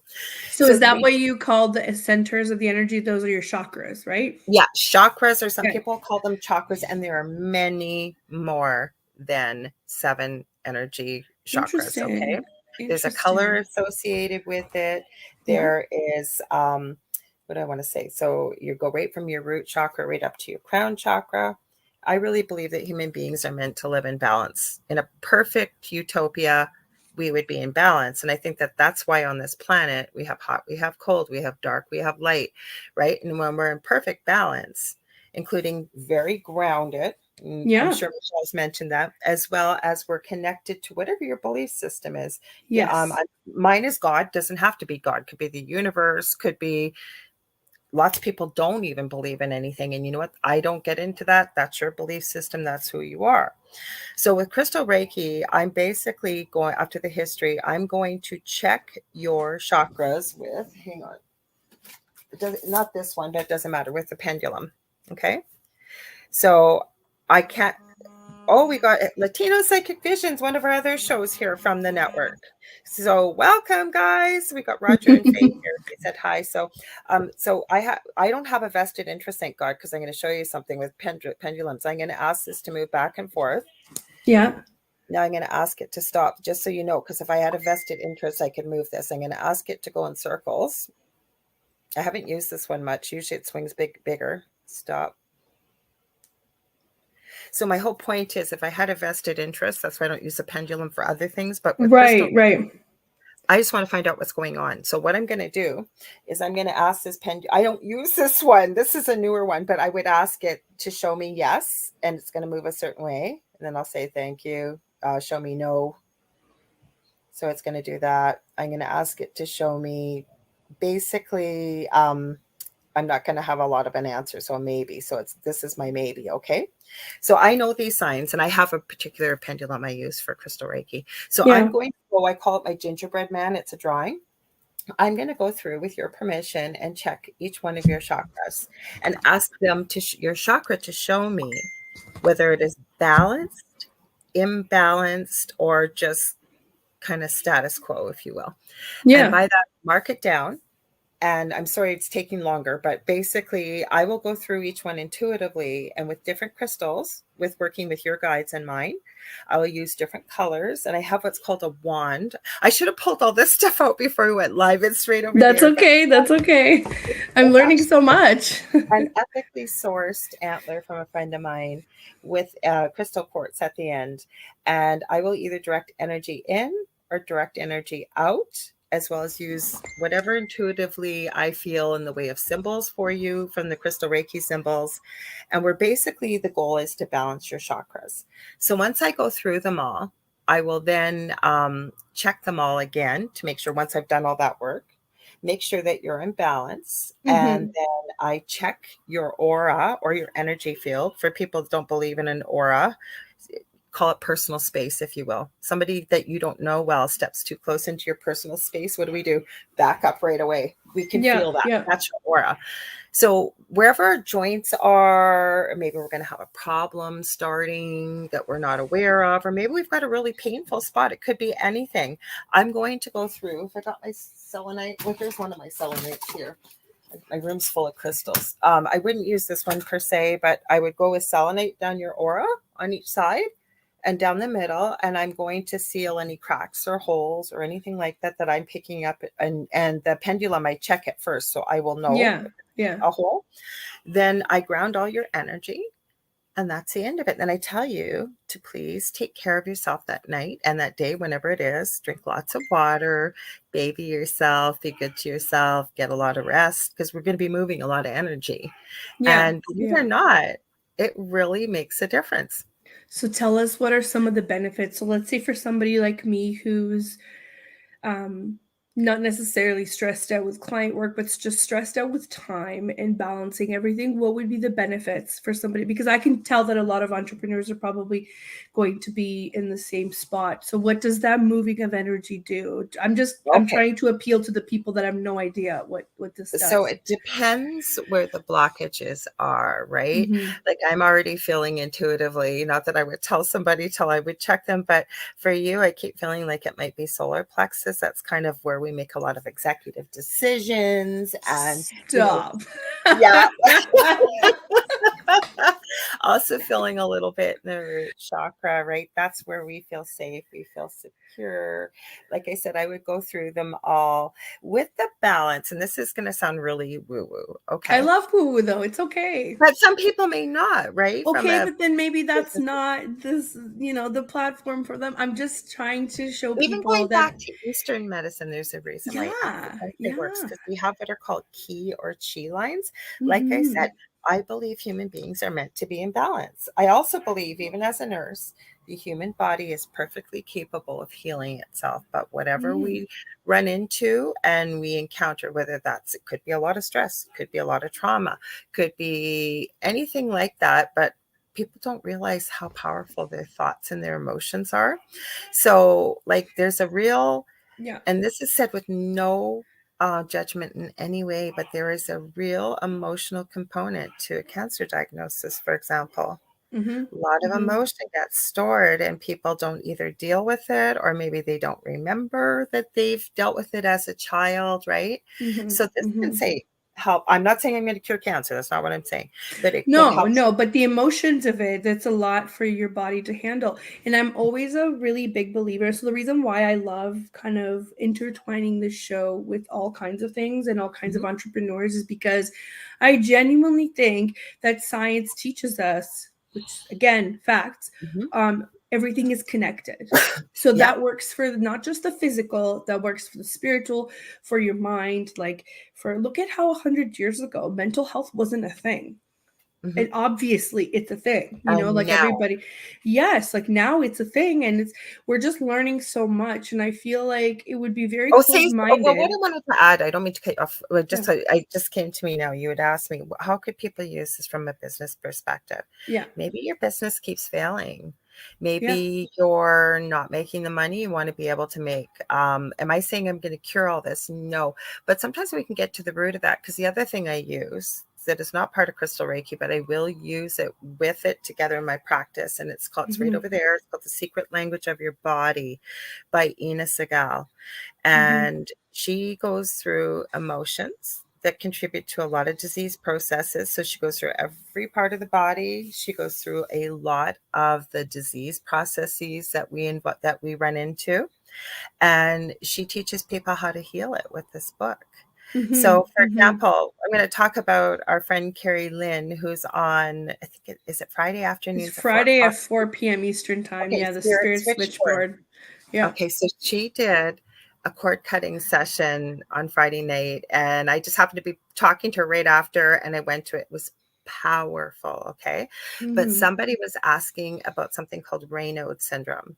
So So is the that what reason, you call the centers of the energy? Those are your chakras, right? yeah, chakras, or some Okay. people call them chakras, and there are many more than 7 energy chakras. Okay. Interesting. There's a color Interesting. associated with it. Yeah. There is, what do I want to say? So you go right from your root chakra right up to your crown chakra. I really believe that human beings are meant to live in balance. In a perfect utopia, we would be in balance. And I think that that's why on this planet we have hot, we have cold, we have dark, we have light, right? And when we're in perfect balance, including very grounded, I'm Yeah. sure Michelle's mentioned that, as well as we're connected to whatever your belief system is. Yeah, Yes. mine is God. Doesn't have to be God. Could be the universe. Could be, lots of people don't even believe in anything. And you know what? I don't get into that. That's your belief system. That's who you are. So with Crystal Reiki, I'm basically going, after the history, I'm going to check your chakras with, hang on, not this one, but it doesn't matter, with the pendulum. Okay. So I can't, oh, we got Latino Psychic Visions, one of our other shows here from the network. So welcome, guys. We got Roger and Faye here. They said hi. So, I don't have a vested interest, thank God, because I'm going to show you something with pendulums. I'm going to ask this to move back and forth. Yeah. Now I'm going to ask it to stop, just so you know, because if I had a vested interest, I could move this. I'm going to ask it to go in circles. I haven't used this one much. Usually it swings bigger. Stop. So my whole point is, if I had a vested interest, that's why I don't use a pendulum for other things. But with crystal, Right. Right. I just want to find out what's going on. So what I'm going to do is I'm going to ask this pendulum. I don't use this one. This is a newer one, but I would ask it to show me yes, and it's going to move a certain way. And then I'll say, thank you. Show me no. So it's going to do that. I'm going to ask it to show me basically, I'm not going to have a lot of an answer. So maybe. So this is my maybe. Okay. So I know these signs, and I have a particular pendulum I use for crystal Reiki. So Yeah. I'm going to go, I call it my gingerbread man. It's a drawing. I'm going to go through with your permission and check each one of your chakras and ask them your chakra to show me whether it is balanced, imbalanced, or just kind of status quo, if you will. Yeah. And by that, mark it down. And I'm sorry it's taking longer, but basically I will go through each one intuitively and with different crystals, with working with your guides and mine. I will use different colors, and I have what's called a wand. I should have pulled all this stuff out before we went live. It's straight over That's there. okay. That's okay. I'm learning so much. An ethically sourced antler from a friend of mine with crystal quartz at the end. And I will either direct energy in or direct energy out, as well as use whatever intuitively I feel in the way of symbols for you from the crystal Reiki symbols. And we're basically, the goal is to balance your chakras. So once I go through them all, I will then check them all again to make sure, once I've done all that work, make sure that you're in balance. And then I check your aura or your energy field. For people that don't believe in an aura, call it personal space, if you will. Somebody that you don't know well steps too close into your personal space. What do? Back up right away. We can feel that. Yeah. That's your aura. So wherever our joints are, or maybe we're going to have a problem starting that we're not aware of, or maybe we've got a really painful spot. It could be anything. I'm going to go through. If I got my selenite, well, here's one of my selenites here. My room's full of crystals. I wouldn't use this one per se, but I would go with selenite down your aura on each side and down the middle, and I'm going to seal any cracks or holes or anything like that that I'm picking up. And the pendulum, I check it first, so I will know a hole. Then I ground all your energy, and that's the end of it. Then I tell you to please take care of yourself that night and that day, whenever it is. Drink lots of water, baby yourself, be good to yourself, get a lot of rest, because we're going to be moving a lot of energy. And believe it or not, it really makes a difference. So tell us, what are some of the benefits? So let's say for somebody like me who's not necessarily stressed out with client work, but just stressed out with time and balancing everything, what would be the benefits for somebody? Because I can tell that a lot of entrepreneurs are probably going to be in the same spot. So what does that moving of energy do? I'm trying to appeal to the people that have no idea what this does. So it depends where the blockages are, right? Like I'm already feeling intuitively, not that I would tell somebody till I would check them, but for you, I keep feeling like it might be solar plexus. That's kind of where we make a lot of executive decisions. And stop. Yeah. Also feeling a little bit in the root chakra, right? That's where we feel safe, we feel secure. Like I said, I would go through them all with the balance. And this is going to sound really woo-woo. Okay. I love woo-woo though. It's okay. But some people may not, right? Okay, but then maybe that's not this, the platform for them. I'm just trying to show even people going that back to Eastern medicine, there's a reason why it works, because we have what are called ki or chi lines. Like I said, I believe human beings are meant to be in balance. I also believe, even as a nurse, the human body is perfectly capable of healing itself. But whatever we run into and we encounter, whether it could be a lot of stress, could be a lot of trauma, could be anything like that. But people don't realize how powerful their thoughts and their emotions are. So like there's a real, and this is said with no judgment in any way, but there is a real emotional component to a cancer diagnosis, for example. A lot of emotion gets stored, and people don't either deal with it, or maybe they don't remember that they've dealt with it as a child, right? So this can say help. I'm not saying I'm going to cure cancer. That's not what I'm saying. But it can help. No, but the emotions of it, that's a lot for your body to handle. And I'm always a really big believer. So the reason why I love kind of intertwining this show with all kinds of things and all kinds of entrepreneurs is because I genuinely think that science teaches us, which again, facts, everything is connected. So Yeah. that works for not just the physical, that works for the spiritual, for your mind. Like, look at how 100 years ago mental health wasn't a thing. Mhm. And obviously it's a thing, And like now, everybody. Yes, like now it's a thing, and we're just learning so much, and I feel like it would be very oh, see, well, what close-minded. I wanted to add, I don't mean to cut you off. Well, Yeah, I just came to me now. You had asked me, how could people use this from a business perspective? yeah, Maybe your business keeps failing. yeah. Maybe you're not making the money you want to be able to make. Am I saying I'm going to cure all this? No. But sometimes we can get to the root of that, because the other thing I use that is not part of Crystal Reiki, but I will use it with it together in my practice. And it's right Mm-hmm, over there. It's called The Secret Language of Your Body by Ina Segal. mm-hmm, And she goes through emotions that contribute to a lot of disease processes. So she goes through every part of the body. She goes through a lot of the disease processes that we run into, and she teaches people how to heal it with this book. mm-hmm, So, for mm-hmm. example, I'm going to talk about our friend Carrie Lynn, who's on, I think is it Friday It's afternoons at four Friday at o'clock? 4 p.m. Eastern time. Okay, Yeah, the Spirit spirit Switchboard. switchboard. Yeah. Okay, so she did a cord cutting session on Friday night, and I just happened to be talking to her right after, and I went to it. It was powerful, okay? But Mm-hmm. somebody was asking about something called Raynaud syndrome.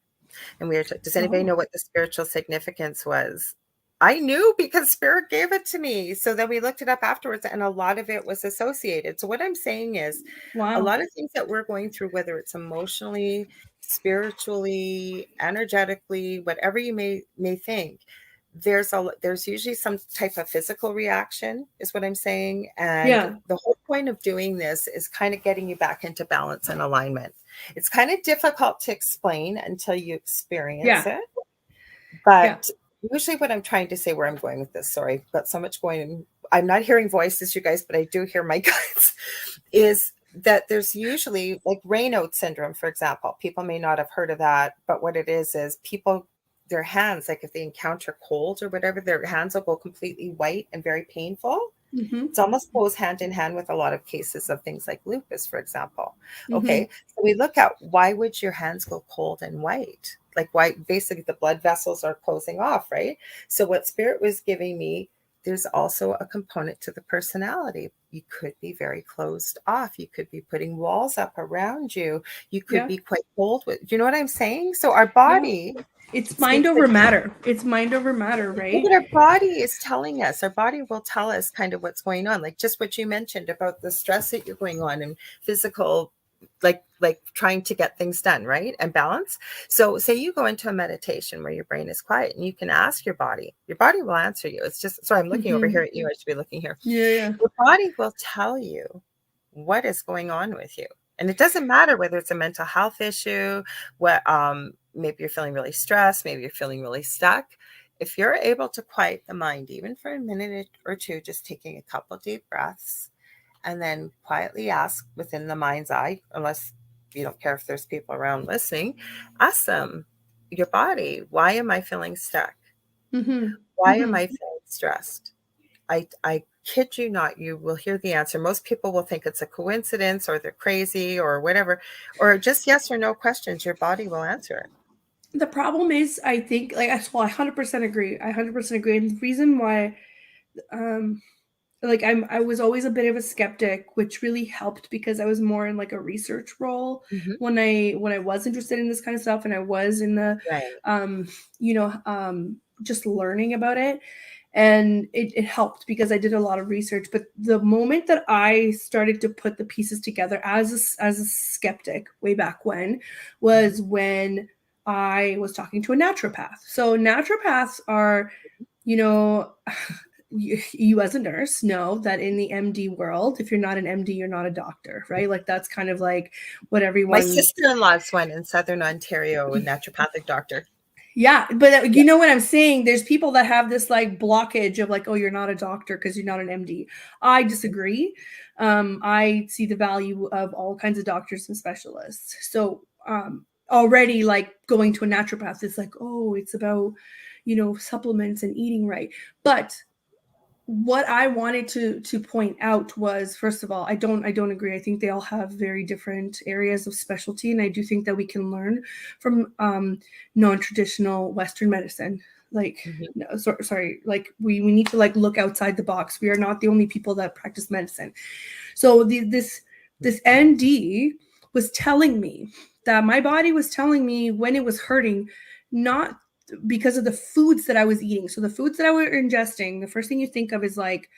And does anybody Oh, know what the spiritual significance was? I knew because spirit gave it to me. So then we looked it up afterwards, and a lot of it was associated. So what I'm saying is a wow. lot of things that we're going through, whether it's emotionally, spiritually, energetically, whatever you may think, there's usually some type of physical reaction, is what I'm saying. And Yeah, the whole point of doing this is kind of getting you back into balance and alignment. It's kind of difficult to explain until you experience yeah, it. yeah, But usually what I'm trying to say, where I'm going with this, sorry, I've got so much going. I'm not hearing voices, you guys, but I do hear my guts, is that there's usually like Raynaud syndrome, for example. People may not have heard of that, but what it is people, their hands, like if they encounter cold or whatever, their hands will go completely white and very painful. mm-hmm, It's almost goes hand in hand with a lot of cases of things like lupus, for example. mm-hmm. Okay, so we look at, why would your hands go cold and white? Like, why? Basically, the blood vessels are closing off, right? So what spirit was giving me, there's also a component to the personality. You could be very closed off. You could be putting walls up around you. You could Yeah, be quite cold. Do you know what I'm saying? So our yeah. body, It's it's mind because over matter. It's mind over matter, yeah, right? but our body is telling us, our body will tell us kind of what's going on. Like just what you mentioned about the stress that you're going on and physical, like trying to get things done, right? And balance. So say you go into a meditation where your brain is quiet and you can ask your body will answer you. It's just, so I'm looking over Mm-hmm. here at you. I should be looking here. Yeah, yeah, Your body will tell you what is going on with you. And it doesn't matter whether it's a mental health issue, what maybe you're feeling really stressed, maybe you're feeling really stuck. If you're able to quiet the mind, even for a minute or two, just taking a couple deep breaths and then quietly ask within the mind's eye, unless you don't care if there's people around listening, ask them, your body, why am I feeling stuck? mm-hmm, Why am mm-hmm. I feeling stressed? I kid you not, you will hear the answer. Most people will think it's a coincidence or they're crazy or whatever, or just yes or no questions. Your body will answer it. The problem is, I think, like, well, I 100% agree. I 100% agree. And the reason why, um, like, I was always a bit of a skeptic, which really helped because I was more in like a research role Mhm. when I was interested in this kind of stuff, and I was in the, Right. um, just learning about it. And it helped because I did a lot of research. But the moment that I started to put the pieces together as a skeptic way back when Mhm. was when I was talking to a naturopath. So naturopaths are, you know, you as a nurse know that in the MD world, if you're not an MD, you're not a doctor, right? Like that's kind of like what My everyone. sister-in-law's one in Southern Ontario, a naturopathic doctor. Yeah, but Yeah. you know what I'm saying? There's people that have this like blockage of like, oh, you're not a doctor because you're not an MD. I disagree. I see the value of all kinds of doctors and specialists. So already like going to a naturopath, it's like, oh, it's about, supplements and eating right. But what I wanted to point out was, first of all, I don't agree. I think they all have very different areas of specialty, and I do think that we can learn from non-traditional Western medicine. Like, Mhm. no, sorry, like we need to like look outside the box. We are not the only people that practice medicine. So this ND was telling me that my body was telling me when it was hurting, not because of the foods that I was eating. So the foods that I were ingesting, the first thing you think of is like,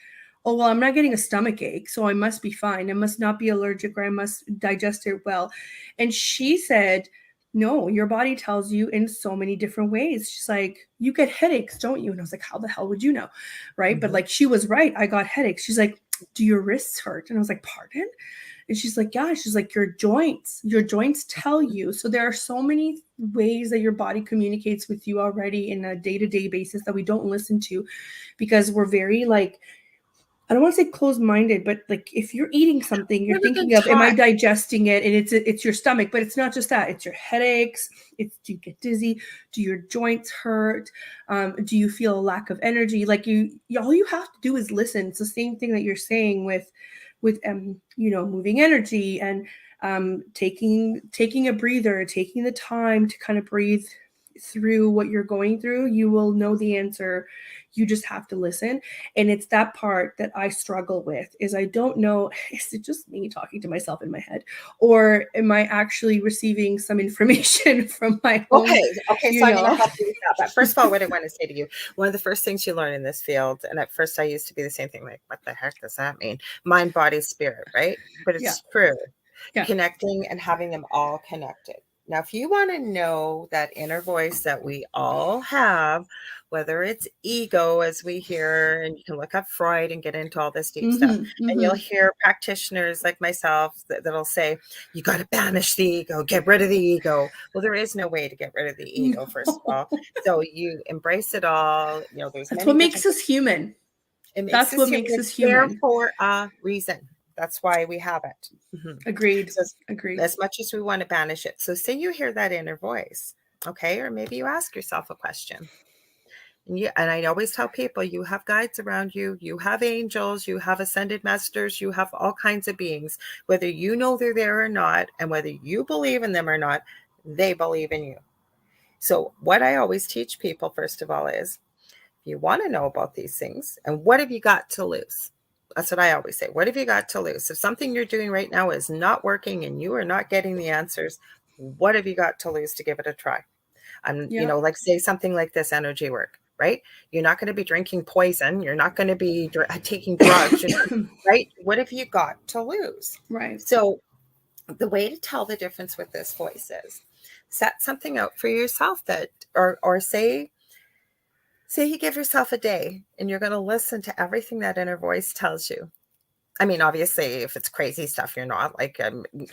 oh well, I'm not getting a stomach ache, so I must be fine. I must not be allergic, or I must digest it well. And she said, no, your body tells you in so many different ways. She's like, you get headaches, don't you? And I was like, how the hell would you know? Right. But Mhm. like, she was right. I got headaches. She's like, do your wrists hurt? And I was like, pardon? And she's like, yeah. She's like, your joints tell you. So there are so many ways that your body communicates with you already in a day-to-day basis that we don't listen to, because we're very like, I don't want to say closed-minded, but like if you're eating something, you're We haven't been thinking of, am I taught. digesting it? And it's your stomach, but it's not just that. It's your headaches. It's, do you get dizzy? Do your joints hurt? Do you feel a lack of energy? Like all you have to do is listen. It's the same thing that you're saying with moving energy and taking a breather, taking the time to kind of breathe through what you're going through. You will know the answer. You just have to listen. And it's that part that I struggle with, is I don't know, is it just me talking to myself in my head, or am I actually receiving some information from my own, Okay, so you I'm going to know? help you with that. But first of all, what I want to say to you, one of the first things you learn in this field, and at first I used to be the same thing, like, what the heck does that mean? Mind, body, spirit, right? But Yeah. it's true. Yeah. Connecting and having them all connected. Now, if you want to know that inner voice that we all have, whether it's ego, as we hear, and you can look up Freud and get into all this deep stuff, Mm-hmm. and you'll Mm-hmm. hear practitioners like myself that'll say, you got to banish the ego, get rid of the ego. Well, there is no way to get rid of the ego, first of all. No. So you embrace it all. There's That's many what makes different us human. it makes That's us what human. makes us It's there human. for a reason. That's why we have it. Agreed. So Agreed. as much as we want to banish it. So say you hear that inner voice, okay? Or maybe you ask yourself a question. And I always tell people, you have guides around you, you have angels, you have ascended masters, you have all kinds of beings, whether you know they're there or not, and whether you believe in them or not, they believe in you. So what I always teach people, first of all, is you want to know about these things, and what have you got to lose? That's what I always say. What have you got to lose? If something you're doing right now is not working and you are not getting the answers, what have you got to lose to give it a try? Yeah. Like say something like this energy work, right? You're not going to be drinking poison. You're not going to be taking drugs, right? What have you got to lose? Right. So the way to tell the difference with this voice is set something out for yourself that, or say you give yourself a day and you're going to listen to everything that inner voice tells you. I mean, obviously, if it's crazy stuff, you're not like,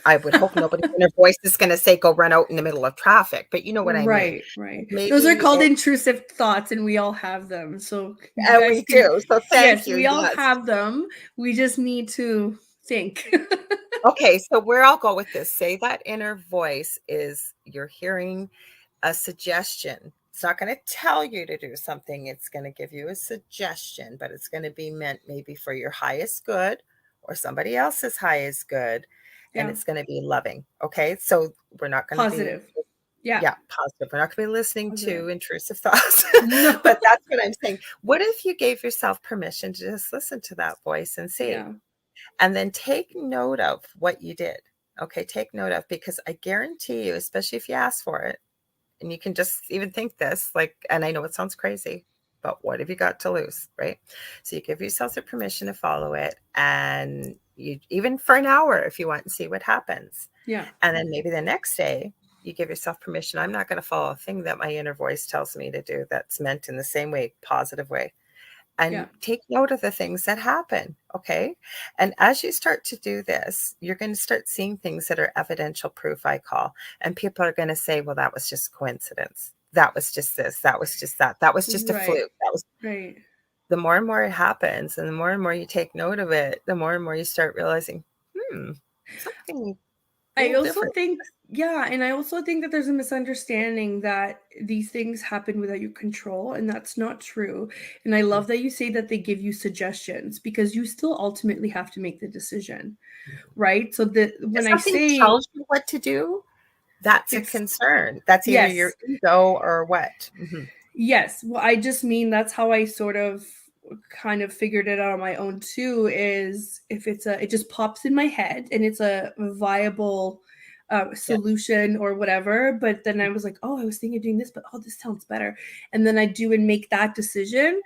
I would hope nobody's inner voice is going to say, go run out in the middle of traffic, but you know what I mean? Right. Right. Those are Maybe, called intrusive thoughts, and we all have them. So you and guys we can, do. So thank yes, you. we all Yes. have them. We just need to think. Okay. So where I'll go with this, say that inner voice is you're hearing a suggestion. It's not going to tell you to do something. It's going to give you a suggestion, but it's going to be meant maybe for your highest good or somebody else's highest good. And Yeah. it's going to be loving. Okay. So we're not going to be, Positive. Yeah. yeah, positive. We're not going to be listening Positive. to intrusive thoughts. No. But that's what I'm saying. What if you gave yourself permission to just listen to that voice and see? Yeah. And then take note of what you did. Okay. Take note of, because I guarantee you, especially if you ask for it, and you can just even think this, like, and I know it sounds crazy, but what have you got to lose, right? So you give yourself the permission to follow it, and you, even for an hour if you want, and see what happens. Yeah. And then maybe the next day you give yourself permission. I'm not going to follow a thing that my inner voice tells me to do that's meant in the same way, positive way, and Yeah. take note of the things that happen. Okay. And as you start to do this, you're going to start seeing things that are evidential proof, I call. And people are going to say, well, that was just coincidence. That was just this. That was just that. That was just a Right. fluke. That was Right. the more and more it happens, and the more you take note of it, the more and more you start realizing, something. a I little also different. think, yeah, and I also think that there's a misunderstanding that these things happen without your control, and that's not true. And I love that you say that they give you suggestions because you still ultimately have to make the decision, right? So that If when I something say tells you what to do, that's a it's concern. That's either your yes, ego or what. Mhm. yes. Well, I just mean that's how I sort of kind of figured it out on my own too, is if it just pops in my head and it's a viable Yeah. solution or whatever. But then I was like, oh, I was thinking of doing this, but oh, this sounds better. And then I do and make that decision.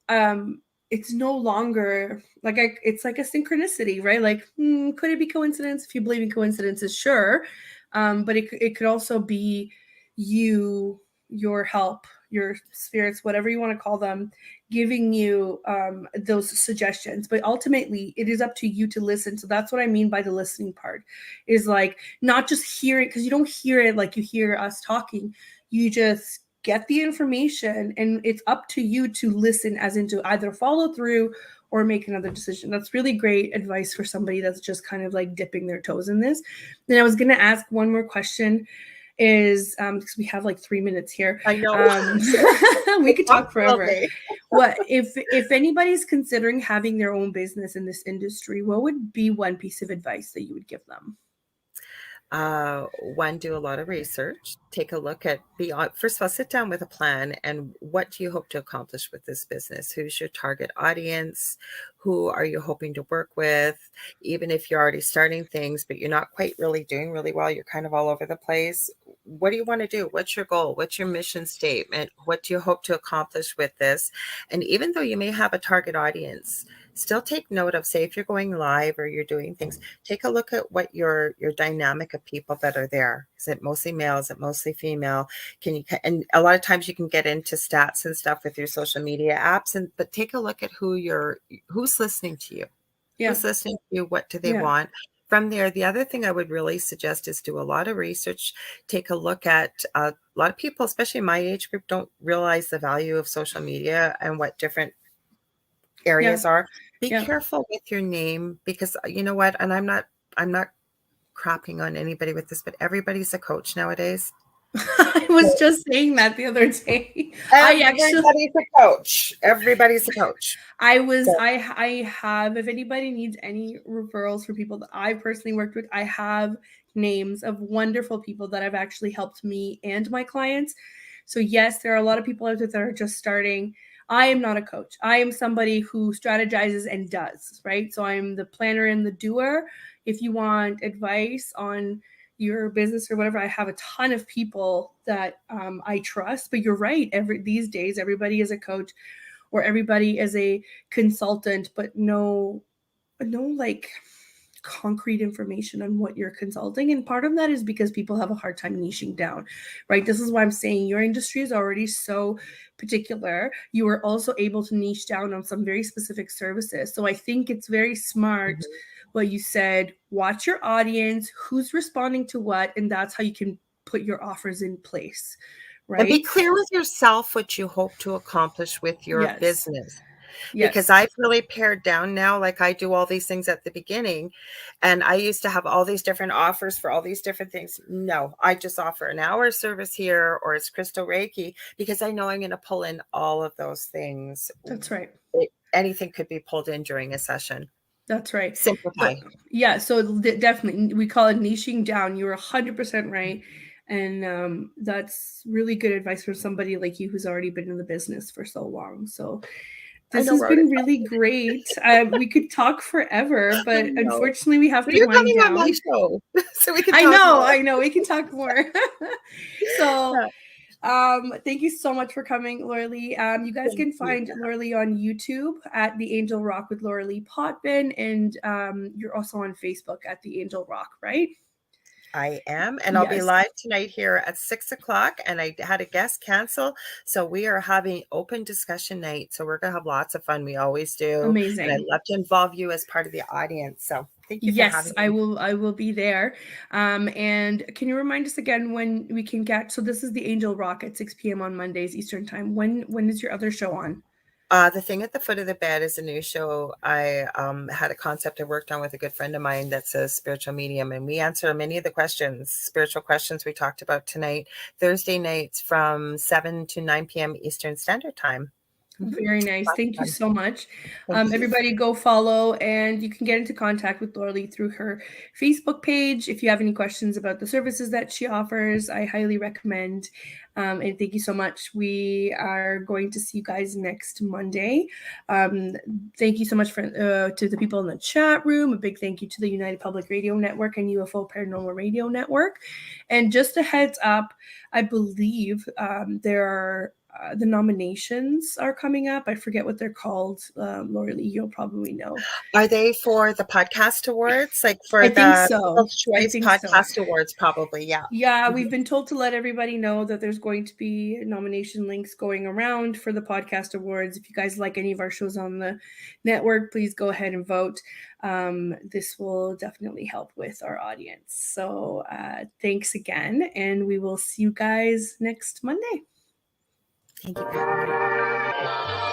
It's no longer like it's like a synchronicity, right? Like, could it be coincidence? If you believe in coincidences, sure. But it could also be you, your help, your spirits, whatever you want to call them, giving you those suggestions. But ultimately, it is up to you to listen. So that's what I mean by the listening part, is like not just hear it, because you don't hear it like you hear us talking. You just get the information, and it's up to you to listen, as into either follow through or make another decision. That's really great advice for somebody that's just kind of like dipping their toes in this. Then I was going to ask one more question, is because we have like 3 minutes here. I know. We I could talked talk all forever. day. What if anybody's considering having their own business in this industry, what would be one piece of advice that you would give them? One, do a lot of research. Take a look at beyond. First of all, sit down with a plan and what do you hope to accomplish with this business? Who's your target audience? Who are you hoping to work with? Even if you're already starting things, but you're not quite really doing really well, you're kind of all over the place. What do you want to do? What's your goal? What's your mission statement? What do you hope to accomplish with this? And even though you may have a target audience, still take note of, say, if you're going live or you're doing things, take a look at what your dynamic of people that are there. Is it mostly male? Is it mostly female? Can you, and a lot of times you can get into stats and stuff with your social media apps, and but take a look at who's listening to you. Yeah, Who's listening to you? What do they yeah, want? From there, the other thing I would really suggest is do a lot of research. Take a look at a lot of people, especially my age group, don't realize the value of social media and what different yeah, areas are. Be yeah. careful with your name because you know what, and I'm not crapping on anybody with this, but everybody's a coach nowadays. I was just saying that the other day. I actually Everybody's a coach. Everybody's a coach. So I have, if anybody needs any referrals for people that I personally worked with, I have names of wonderful people that have actually helped me and my clients. So yes, there are a lot of people out there that are just starting. I am not a coach. I am somebody who strategizes and does, right? So I'm the planner and the doer. If you want advice on your business or whatever, I have a ton of people that I trust. But you're right. These days, everybody is a coach or everybody is a consultant, but no like concrete information on what you're consulting. And part of that is because people have a hard time niching down, right? This is why I'm saying your industry is already so particular. You are also able to niche down on some very specific services. So I think it's very smart mhm. what you said. Watch your audience, who's responding to what, and that's how you can put your offers in place, And be right? clear with yourself what you hope to accomplish with your Yes. business. Because Yes. I've really pared down now, like I do all these things at the beginning. And I used to have all these different offers for all these different things. No, I just offer an hour service here or it's Crystal Reiki because I know I'm going to pull in all of those things. That's right. Anything could be pulled in during a session. That's right. Simplify. So yeah, so definitely we call it niching down. You're 100% right. And that's really good advice for somebody like you who's already been in the business for so long. So I this know has we're out of been really great. We could talk forever, time. I but know. unfortunately we have But to you're wind coming on my down. show so we can talk more. I know, we can talk more. So Yeah, thank you so much for coming, Lorilei. You guys thank can you. find Lorilei on YouTube at The Angel Rock with Lorilei Potvin, and you're also on Facebook at The Angel Rock, right? I am, and I'll be Yes, live tonight here at 6 o'clock. And I had a guest cancel, so we are having open discussion night. So we're gonna have lots of fun. We always do, and I'd amazing. love to involve you as part of the audience. So thank you for Yes, having me. I will be there. And can you remind us again when we can get? So this is The Angel Rock at 6 p.m. on Mondays Eastern time. When is your other show on? The Thing at the Foot of the Bed is a new show. I had a concept I worked on with a good friend of mine that's a spiritual medium, and we answer many of the spiritual questions we talked about tonight, Thursday nights from 7 to 9 p.m. Eastern Standard Time. Very nice. Thank you so much. Thank you. Everybody go follow, and you can get into contact with Lorilei through her Facebook page. If you have any questions about the services that she offers, I highly recommend. And thank you so much. We are going to see you guys next Monday. Thank you so much to the people in the chat room. A big thank you to the United Public Radio Network and UFO Paranormal Radio Network. And just a heads up, I believe there are the nominations are coming up. I forget what they're called. Lorilei, you'll probably know. Are they for the podcast awards? Like for I think the so. People's I Choice think Podcast so. Awards, probably, yeah. Yeah, we've been told to let everybody know that there's going to be nomination links going around for the podcast awards. If you guys like any of our shows on the network, please go ahead and vote. This will definitely help with our audience. So thanks again, and we will see you guys next Monday. Thank you.